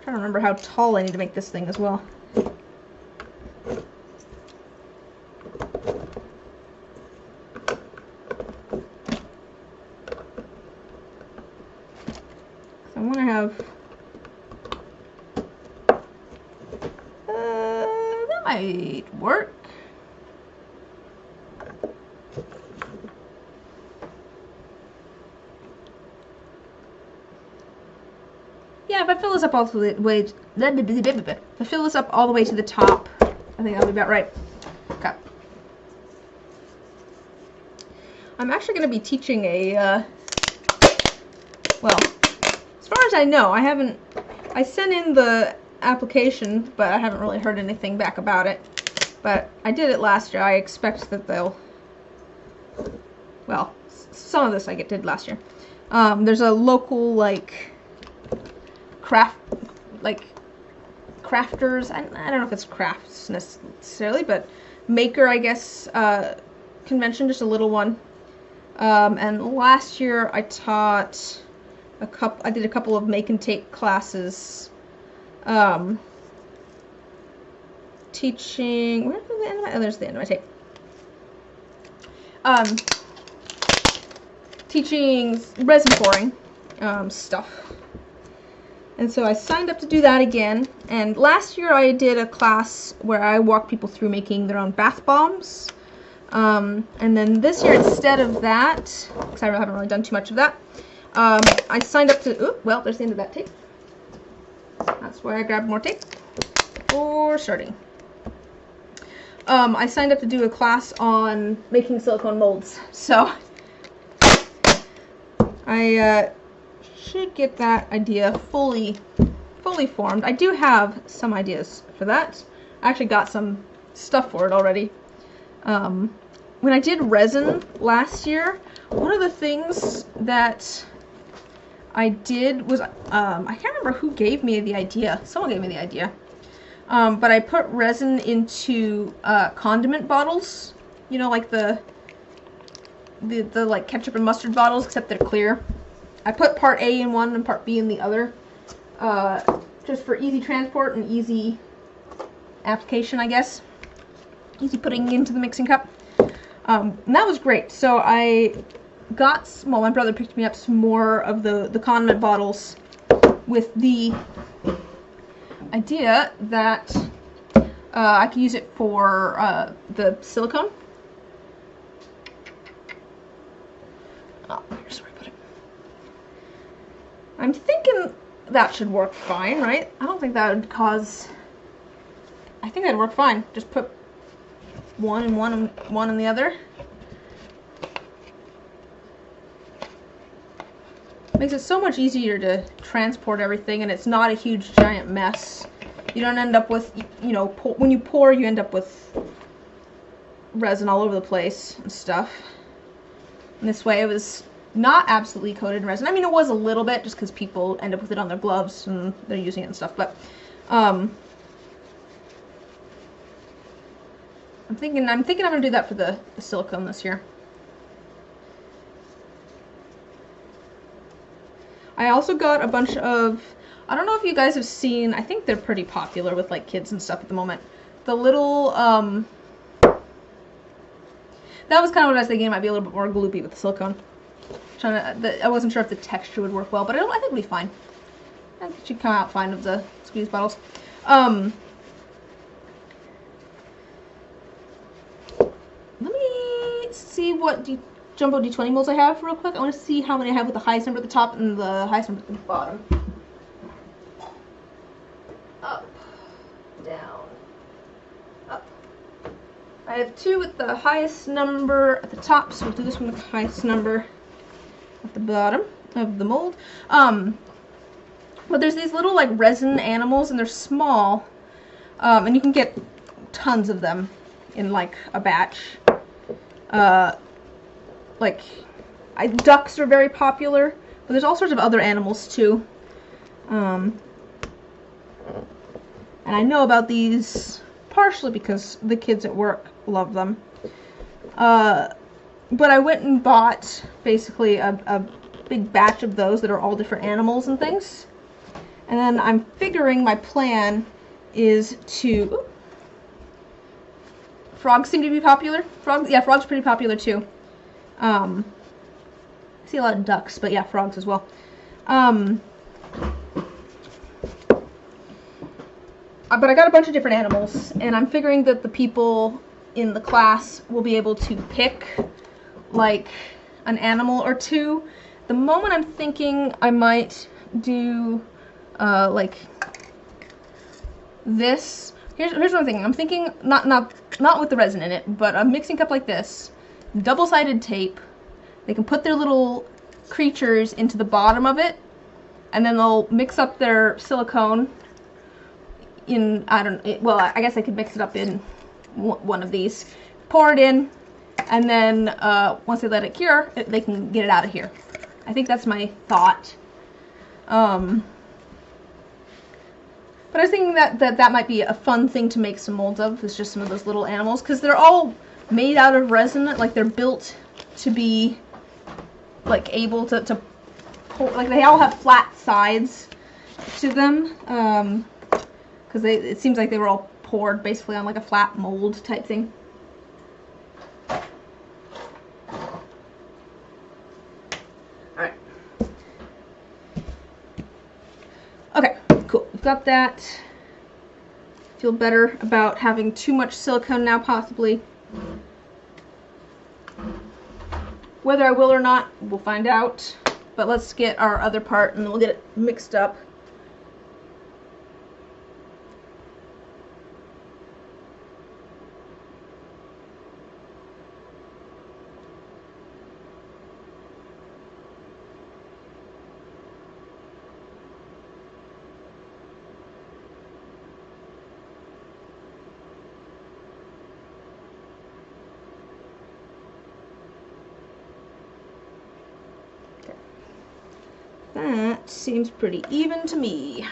I don't remember how tall I need to make this thing as well. So I want to have that might work. Yeah, if I fill this up all the way, if I fill this up all the way to the top, I think that'll be about right. Okay. I'm actually going to be teaching a, well, as far as I know, I sent in the application, but I haven't really heard anything back about it. But I did it last year. I expect that they'll, well, some of this I did last year. There's a local, like, crafters, I don't know if it's crafts necessarily, but maker, I guess, convention, just a little one. And last year I taught I did a couple of make and take classes, teaching, where's the end of my, oh, there's the end of my tape. Teaching resin pouring, stuff. And so I signed up to do that again. And last year I did a class where I walked people through making their own bath bombs. And then this year, instead of that, because I haven't really done too much of that, I signed up to, ooh, well, there's the end of that tape. That's why I grabbed more tape for starting. I signed up to do a class on making silicone molds. So I should get that idea fully formed. I do have some ideas for that. I actually got some stuff for it already. When I did resin last year, one of the things that I did was, I can't remember who gave me the idea. Someone gave me the idea. But I put resin into condiment bottles. You know, like the like ketchup and mustard bottles, except they're clear. I put part A in one and part B in the other, just for easy transport and easy application, I guess. Easy putting into the mixing cup. And that was great. So I got, well, my brother picked me up some more of the condiment bottles with the idea that I could use it for the silicone. Oh, here's where I put it. I'm thinking that should work fine, right? I don't think that would cause... I think that'd work fine. Just put one in one and one in the other. Makes it so much easier to transport everything, and it's not a huge giant mess. You don't end up with, you know, when you pour, you end up with resin all over the place and stuff. And this way it was not absolutely coated in resin. I mean, it was a little bit, just because people end up with it on their gloves and they're using it and stuff, but I'm thinking I'm gonna do that for the silicone this year. I also got a bunch of, I don't know if you guys have seen, I think they're pretty popular with like kids and stuff at the moment. The little, that was kind of what I was thinking. It might be a little bit more gloopy with the silicone. I wasn't sure if the texture would work well, but I think it'll be fine. I think it should come out fine with the squeeze bottles. Let me see what jumbo D20 molds I have real quick. I want to see how many I have with the highest number at the top and the highest number at the bottom. Up, down, up. I have 2 with the highest number at the top, so we'll do this one with the highest number at the bottom of the mold. But there's these little like resin animals, and they're small, and you can get tons of them in like a batch. Ducks are very popular, but there's all sorts of other animals too. And I know about these partially because the kids at work love them. But I went and bought basically a big batch of those that are all different animals and things. And then I'm figuring my plan is to... Frogs seem to be popular. Frogs pretty popular too. I see a lot of ducks, but yeah, frogs as well. But I got a bunch of different animals, and I'm figuring that the people in the class will be able to pick like an animal or two. At the moment I'm thinking I might do like this. Here's what I'm thinking. I'm thinking not with the resin in it, but a mixing cup like this, double-sided tape. They can put their little creatures into the bottom of it, and then they'll mix up their silicone in, well, I guess I could mix it up in one of these, pour it in, and then once they let it cure, they can get it out of here. I think that's my thought. But I was thinking that might be a fun thing to make some molds of, is just some of those little animals, because they're all made out of resin, like they're built to be like able to pour, like they all have flat sides to them, because it seems like they were all poured basically on like a flat mold type thing. Alright. Okay. got that. Feel better about having too much silicone now, possibly. Whether I will or not, we'll find out. But let's get our other part and then we'll get it mixed up. That seems pretty even to me.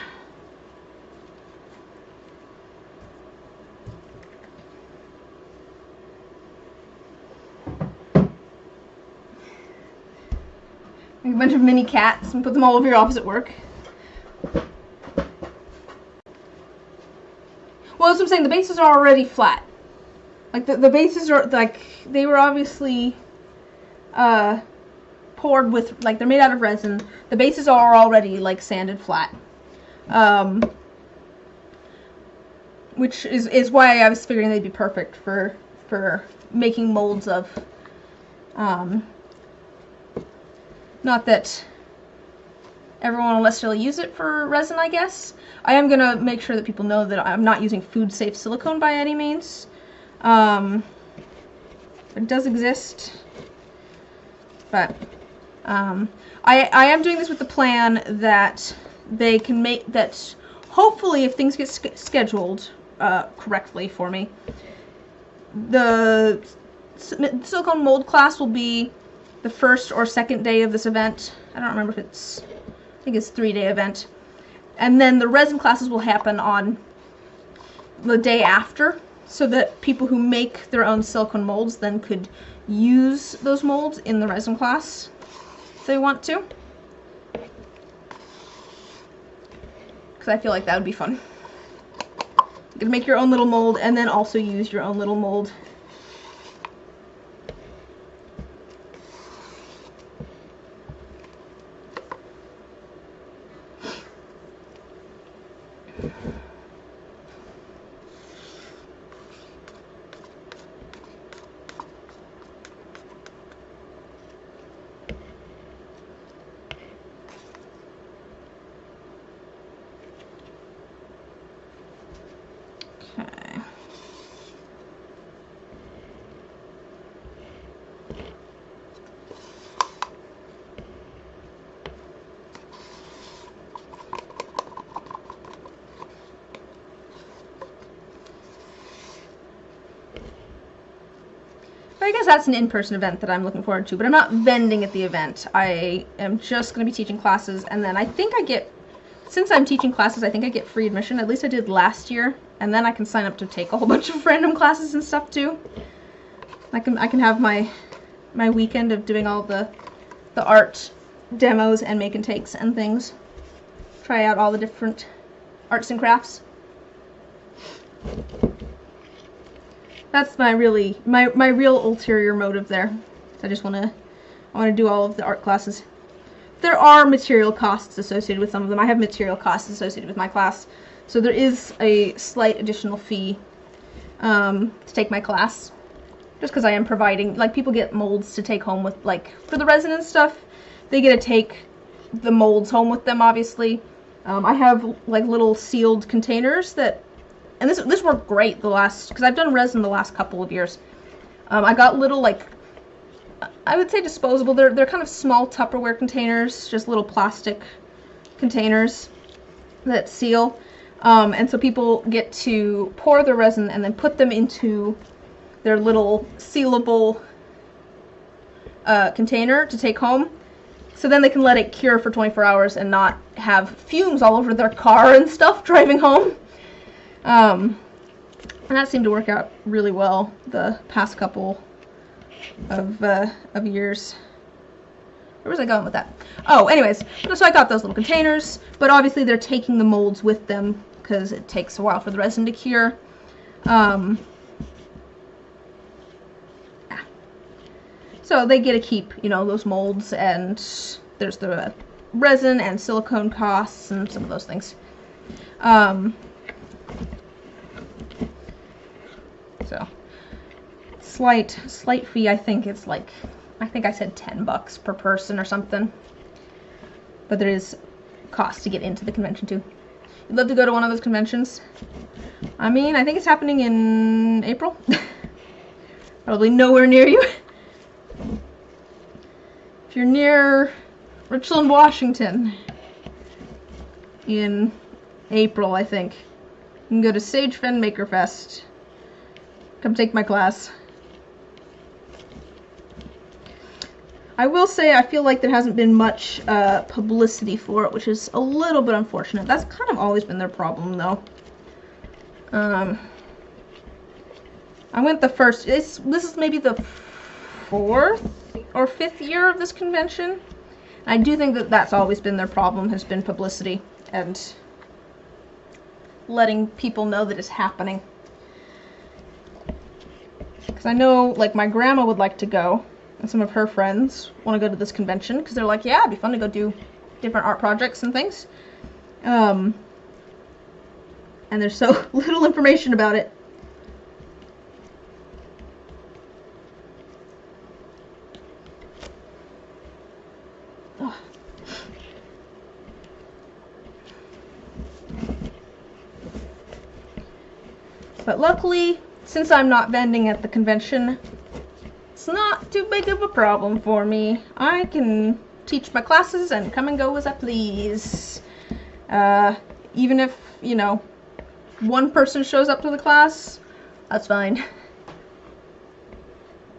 Make a bunch of mini cats and put them all over your office at work. Well, that's what I'm saying. The bases are already flat. Like the bases are like they were obviously poured with, like, they're made out of resin. The bases are already like sanded flat, which is why I was figuring they'd be perfect for making molds of. Not that everyone will necessarily use it for resin, I guess. I am gonna make sure that people know that I'm not using food safe silicone by any means. It does exist, but I am doing this with the plan that they can make that. Hopefully, if things get scheduled correctly for me, the silicone mold class will be the first or second day of this event. I don't remember if it's, I think it's a 3-day event. And then the resin classes will happen on the day after, so that people who make their own silicone molds then could use those molds in the resin class if they want to. Because I feel like that would be fun. You can make your own little mold and then also use your own little mold. I guess that's an in-person event that I'm looking forward to, but I'm not vending at the event. I am just going to be teaching classes, and then I think I get, since I'm teaching classes, I think I get free admission. At least I did last year, and then I can sign up to take a whole bunch of random classes and stuff too. I can have my weekend of doing all the art demos and make and takes and things. Try out all the different arts and crafts. That's my real ulterior motive there. I just I want to do all of the art classes. There are material costs associated with some of them. I have material costs associated with my class, so there is a slight additional fee to take my class. Just because I am providing, like, people get molds to take home with, like, for the resin and stuff, they get to take the molds home with them, obviously. I have, like, little sealed containers that, and this worked great because I've done resin the last couple of years. I got little, like, I would say disposable, they're kind of small Tupperware containers, just little plastic containers that seal. And so people get to pour the resin and then put them into their little sealable container to take home. So then they can let it cure for 24 hours and not have fumes all over their car and stuff driving home. And that seemed to work out really well the past couple of years. Where was I going with that? Oh, anyways, so I got those little containers, but obviously they're taking the molds with them because it takes a while for the resin to cure. So they get to keep, you know, those molds, and there's the resin and silicone costs and some of those things. So slight fee. I think it's like, I think I said $10 per person or something. But there is cost to get into the convention too. You'd love to go to one of those conventions? I mean, I think it's happening in April. Probably nowhere near you. If you're near Richland, Washington, in April, I think, you can go to Sage Fen Maker Fest. Come take my class. I will say I feel like there hasn't been much publicity for it, which is a little bit unfortunate. That's kind of always been their problem, though. I went the first. This is maybe the 4th or 5th year of this convention. I do think that that's always been their problem, has been publicity and letting people know that it's happening. Because I know, like, my grandma would like to go, and some of her friends want to go to this convention, because they're like, yeah, it'd be fun to go do different art projects and things. And there's so little information about it. Ugh. But luckily, since I'm not vending at the convention, it's not too big of a problem for me. I can teach my classes and come and go as I please. Even if, you know, one person shows up to the class, that's fine.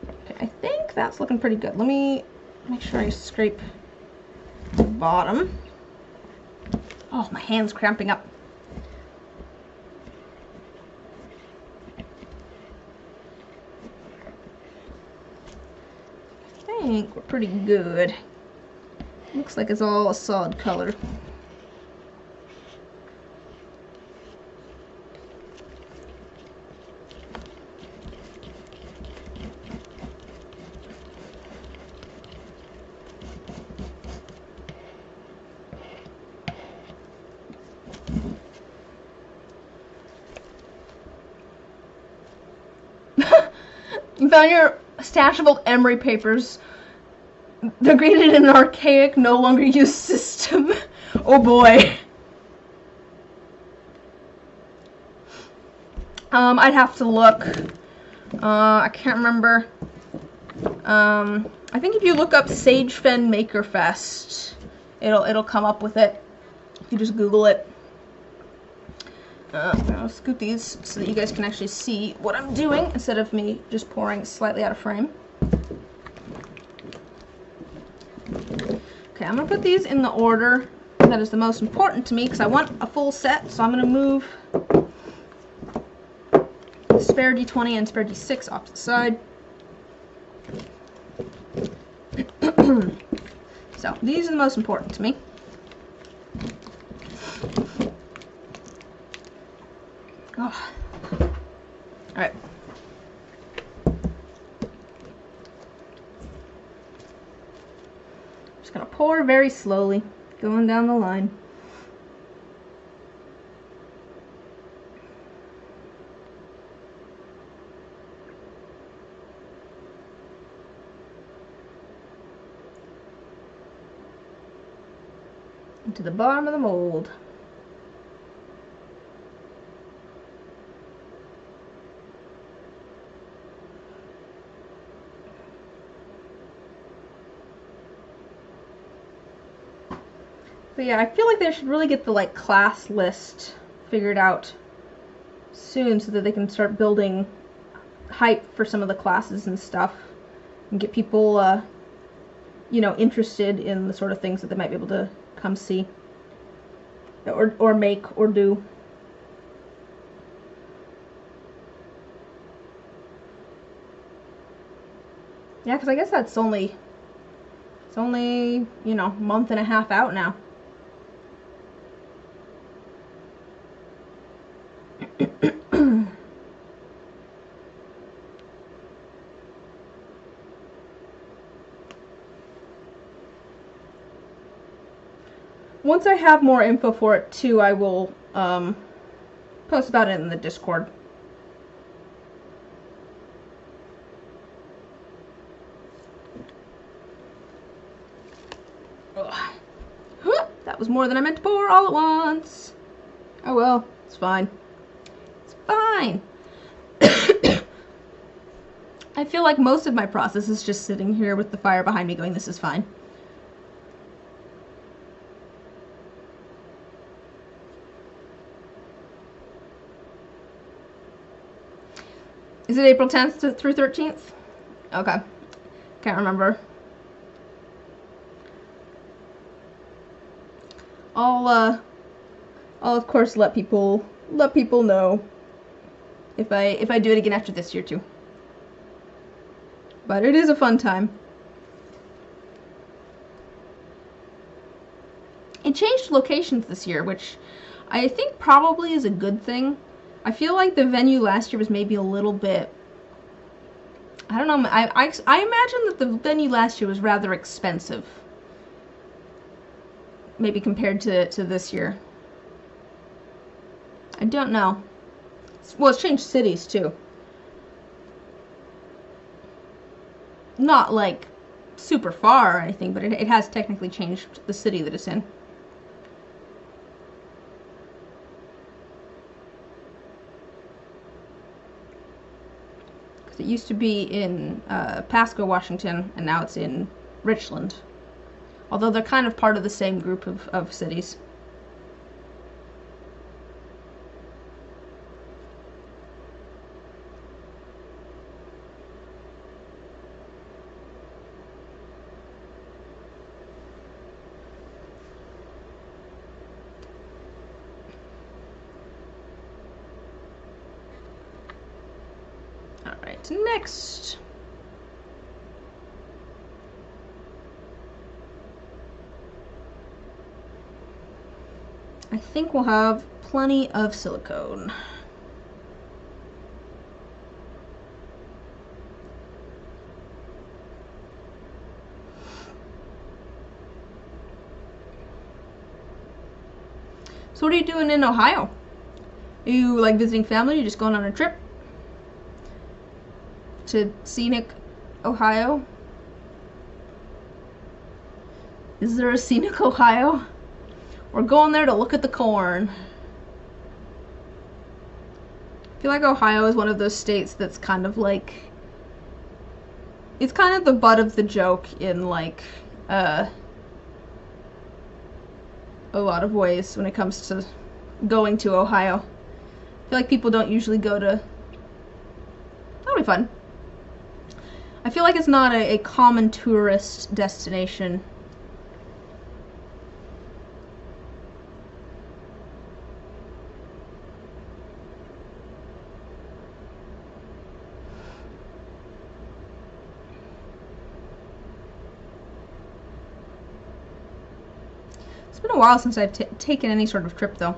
Okay, I think that's looking pretty good. Let me make sure I scrape the bottom. Oh, my hand's cramping up. I think we're pretty good. Looks like it's all a solid color. You found your stash of old emery papers. They're graded in an archaic, no longer used system. Oh boy. I'd have to look. I can't remember. I think if you look up Sage Fen Maker Fest, it'll come up with it. If you just Google it. I'll scoop these so that you guys can actually see what I'm doing instead of me just pouring slightly out of frame. Okay, I'm going to put these in the order that is the most important to me because I want a full set, so I'm going to move spare D20 and spare D6 off to the side. So, these are the most important to me. Oh. Alright. Just gonna pour very slowly, going down the line. Into the bottom of the mold. But yeah, I feel like they should really get the class list figured out soon so that they can start building hype for some of the classes and stuff and get people you know, interested in the sort of things that they might be able to come see or make or do. Yeah, because I guess it's only, you know, a month and a half out now. Once I have more info for it too, I will post about it in the Discord. Ugh. That was more than I meant to pour all at once. Oh well, it's fine. It's fine. I feel like most of my process is just sitting here with the fire behind me going, this is fine. Is it April 10th through 13th? Okay. Can't remember. I'll of course let people know if I do it again after this year too. But it is a fun time. It changed locations this year, which I think probably is a good thing. I feel like the venue last year was maybe a little bit, I don't know, I imagine that the venue last year was rather expensive. Maybe compared to this year. I don't know. Well, it's changed cities too. Not like super far or anything, but it has technically changed the city that it's in. Because it used to be in Pasco, Washington, and now it's in Richland. Although they're kind of part of the same group of cities. Alright, next. I think we'll have plenty of silicone. So what are you doing in Ohio? Are you like visiting family? Are you just going on a trip to scenic Ohio? Is there a scenic Ohio? We're going there to look at the corn. I feel like Ohio is one of those states that's kind of like, it's kind of the butt of the joke in like a lot of ways when it comes to going to Ohio. I feel like people don't usually go to, that'll be fun. I feel like it's not a common tourist destination. It's been a while since I've taken any sort of trip, though.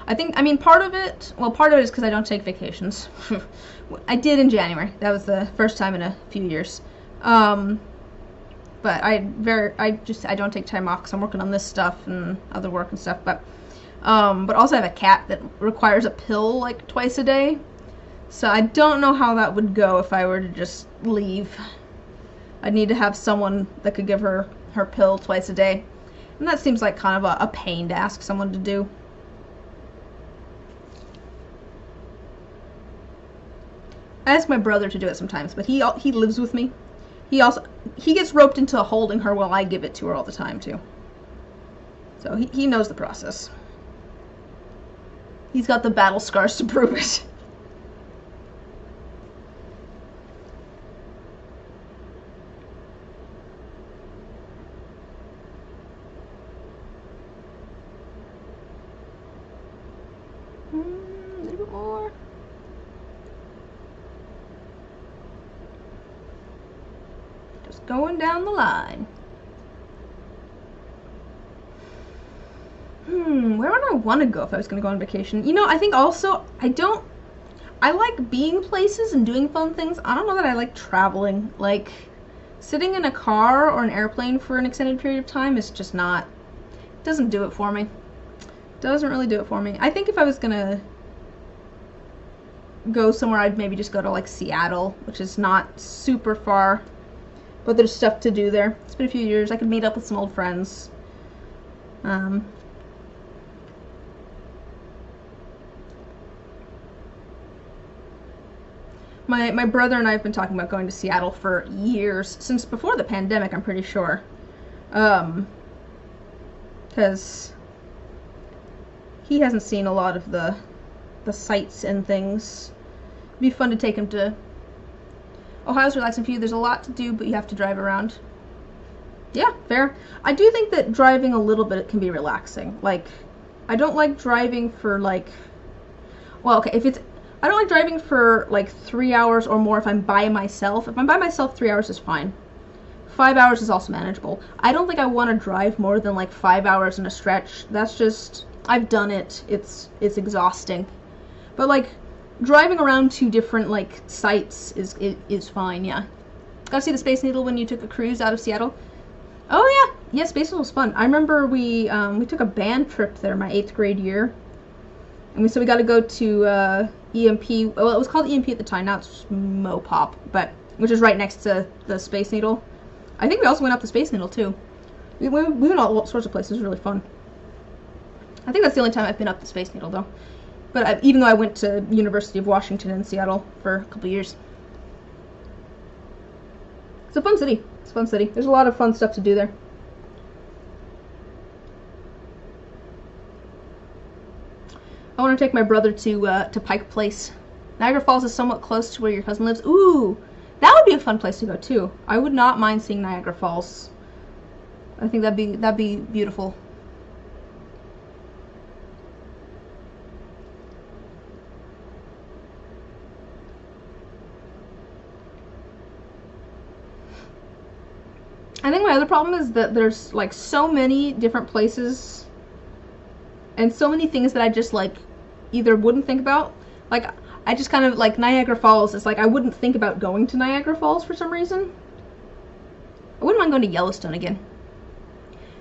I mean, part of it is because I don't take vacations. I did in January. That was the first time in a few years. But I don't take time off because I'm working on this stuff and other work and stuff. But also I have a cat that requires a pill like twice a day. So I don't know how that would go if I were to just leave. I'd need to have someone that could give her pill twice a day. And that seems like kind of a pain to ask someone to do. I ask my brother to do it sometimes, but he lives with me. He gets roped into holding her while I give it to her all the time too. So he knows the process. He's got the battle scars to prove it. A little bit more. Just going down the line. Where would I want to go if I was going to go on vacation? You know, I think also, I like being places and doing fun things. I don't know that I like traveling. Like, sitting in a car or an airplane for an extended period of time is just not Doesn't do it for me. Doesn't really do it for me. I think if I was gonna go somewhere, I'd maybe just go to like Seattle, which is not super far, but there's stuff to do there. It's been a few years. I could meet up with some old friends. My brother and I have been talking about going to Seattle for years, since before the pandemic, I'm pretty sure. Because he hasn't seen a lot of the sights and things. It'd be fun to take him to. Ohio's relaxing for you. There's a lot to do, but you have to drive around. Yeah, fair. I do think that driving a little bit can be relaxing. Like, I don't like driving for like, well, okay, I don't like driving for like 3 hours or more if I'm by myself. If I'm by myself, 3 hours is fine. 5 hours is also manageable. I don't think I want to drive more than like 5 hours in a stretch. That's just, I've done it. It's exhausting. But like driving around to different like sites is fine. Yeah. Got to see the Space Needle when you took a cruise out of Seattle. Oh yeah, Space Needle was fun. I remember we took a band trip there my 8th grade year, and we got to go to EMP. Well, it was called EMP at the time. Now it's Mopop, but which is right next to the Space Needle. I think we also went up the Space Needle too. We went all sorts of places. It was really fun. I think that's the only time I've been up the Space Needle though. But even though I went to University of Washington in Seattle for a couple years. It's a fun city. It's a fun city. There's a lot of fun stuff to do there. I want to take my brother to Pike Place. Niagara Falls is somewhat close to where your cousin lives. Ooh, that would be a fun place to go too. I would not mind seeing Niagara Falls. I think that'd be beautiful. I think my other problem is that there's like so many different places and so many things that I just like either wouldn't think about. Like I just kind of like Niagara Falls. It's like I wouldn't think about going to Niagara Falls for some reason. I wouldn't mind going to Yellowstone again.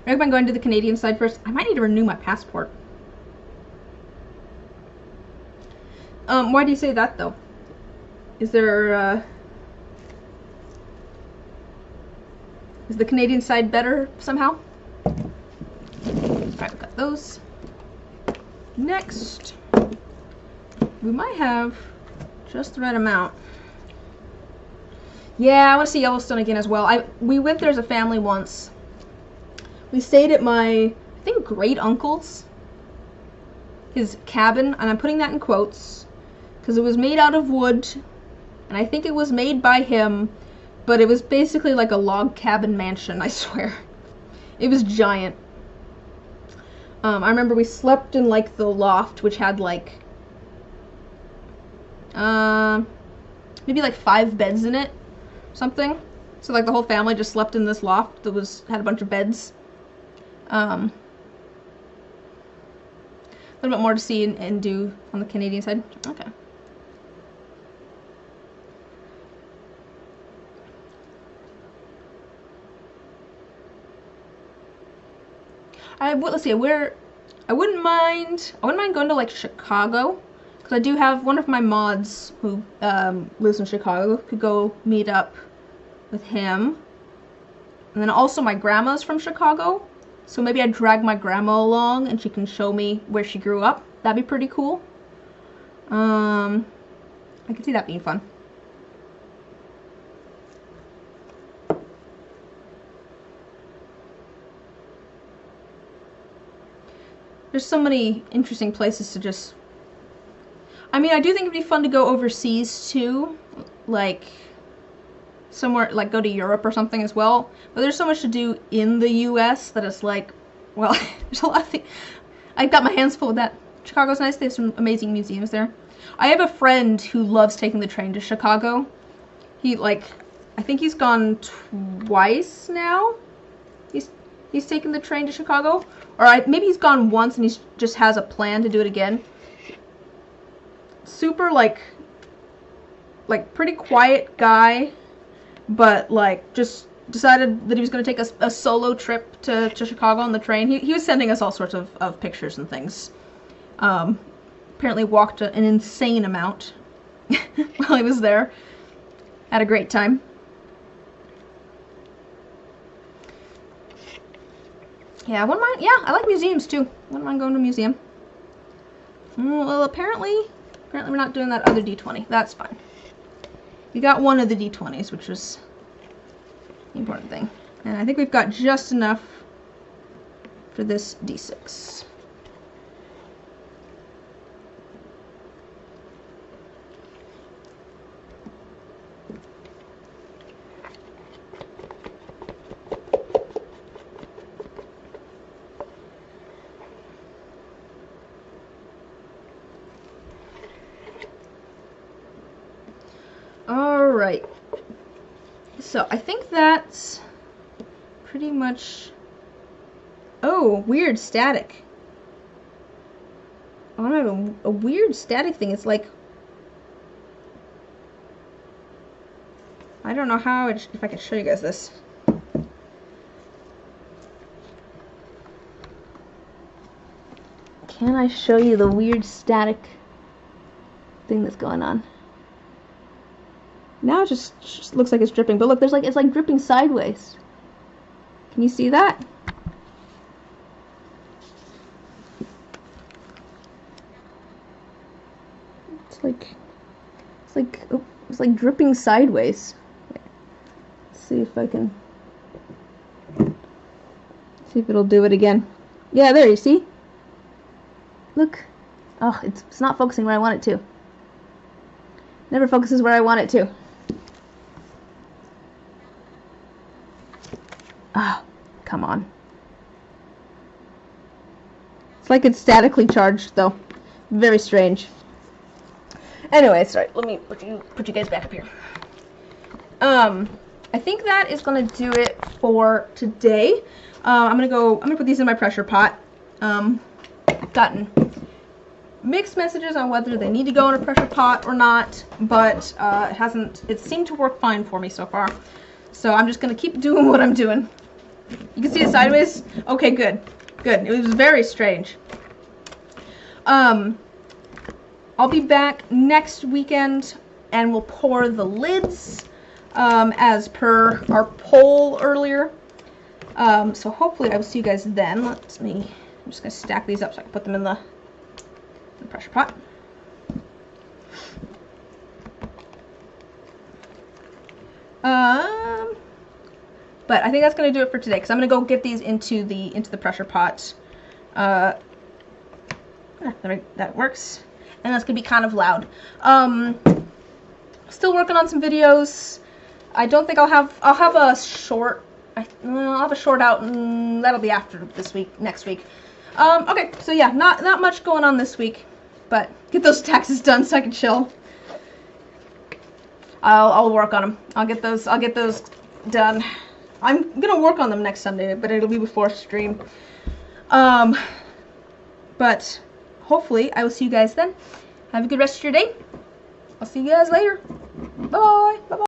I recommend going to the Canadian side first. I might need to renew my passport. Why do you say that though? Is there is the Canadian side better somehow? Alright, got those. Next, we might have just the right amount. Yeah, I want to see Yellowstone again as well. We went there as a family once. We stayed at my, I think, great uncle's, his cabin, and I'm putting that in quotes because it was made out of wood, and I think it was made by him. But it was basically like a log cabin mansion, I swear. It was giant. I remember we slept in like the loft, which had like maybe like 5 beds in it, something. So like the whole family just slept in this loft that had a bunch of beds. A little bit more to see and do on the Canadian side. Okay. Let's see, I wouldn't mind going to like Chicago, because I do have one of my mods who lives in Chicago. Could go meet up with him, and then also my grandma's from Chicago, so maybe I'd drag my grandma along and she can show me where she grew up. That'd be pretty cool. I could see that being fun. There's so many interesting places to just... I mean, I do think it'd be fun to go overseas too. Like, somewhere, like go to Europe or something as well. But there's so much to do in the US that it's like, well, there's a lot of things. I got my hands full with that. Chicago's nice. They have some amazing museums there. I have a friend who loves taking the train to Chicago. I think he's gone twice now. He's taken the train to Chicago. Or maybe he's gone once and he just has a plan to do it again. Super, like pretty quiet guy. But, like, just decided that he was going to take a solo trip to Chicago on the train. He was sending us all sorts of pictures and things. Apparently walked an insane amount while he was there. Had a great time. Yeah, wouldn't mind. Yeah, I like museums too. Wouldn't mind going to a museum. Well, apparently we're not doing that other D20. That's fine. We got one of the D20s, which was the important thing. And I think we've got just enough for this D6. Alright, so I think that's pretty much... Oh, weird static. Oh, I have a weird static thing. It's like... I don't know how, if I can show you guys this. Can I show you the weird static thing that's going on? Now it just looks like it's dripping, but look, it's like dripping sideways. Can you see that? It's like dripping sideways. Let's see if I can see if it'll do it again. Yeah, there, you see? Look. Oh, it's not focusing where I want it to. Never focuses where I want it to. Ah, oh, come on. It's like it's statically charged, though. Very strange. Anyway, sorry. Let me put you guys back up here. I think that is gonna do it for today. I'm gonna put these in my pressure pot. Gotten mixed messages on whether they need to go in a pressure pot or not, but it seemed to work fine for me so far. So I'm just gonna keep doing what I'm doing. You can see it sideways? Okay, good. Good. It was very strange. I'll be back next weekend and we'll pour the lids as per our poll earlier. So hopefully I will see you guys then. I'm just gonna stack these up so I can put them in the pressure pot. But I think that's gonna do it for today because I'm gonna go get these into the pressure pot. That works, and that's gonna be kind of loud. Still working on some videos. I don't think I'll have a short. I'll have a short out, and that'll be after next week. Okay, so yeah, not much going on this week, but get those taxes done so I can chill. I'll work on them. I'll get those done. I'm gonna work on them next Sunday, but it'll be before stream. But hopefully I will see you guys then. Have a good rest of your day. I'll see you guys later. Bye. Bye.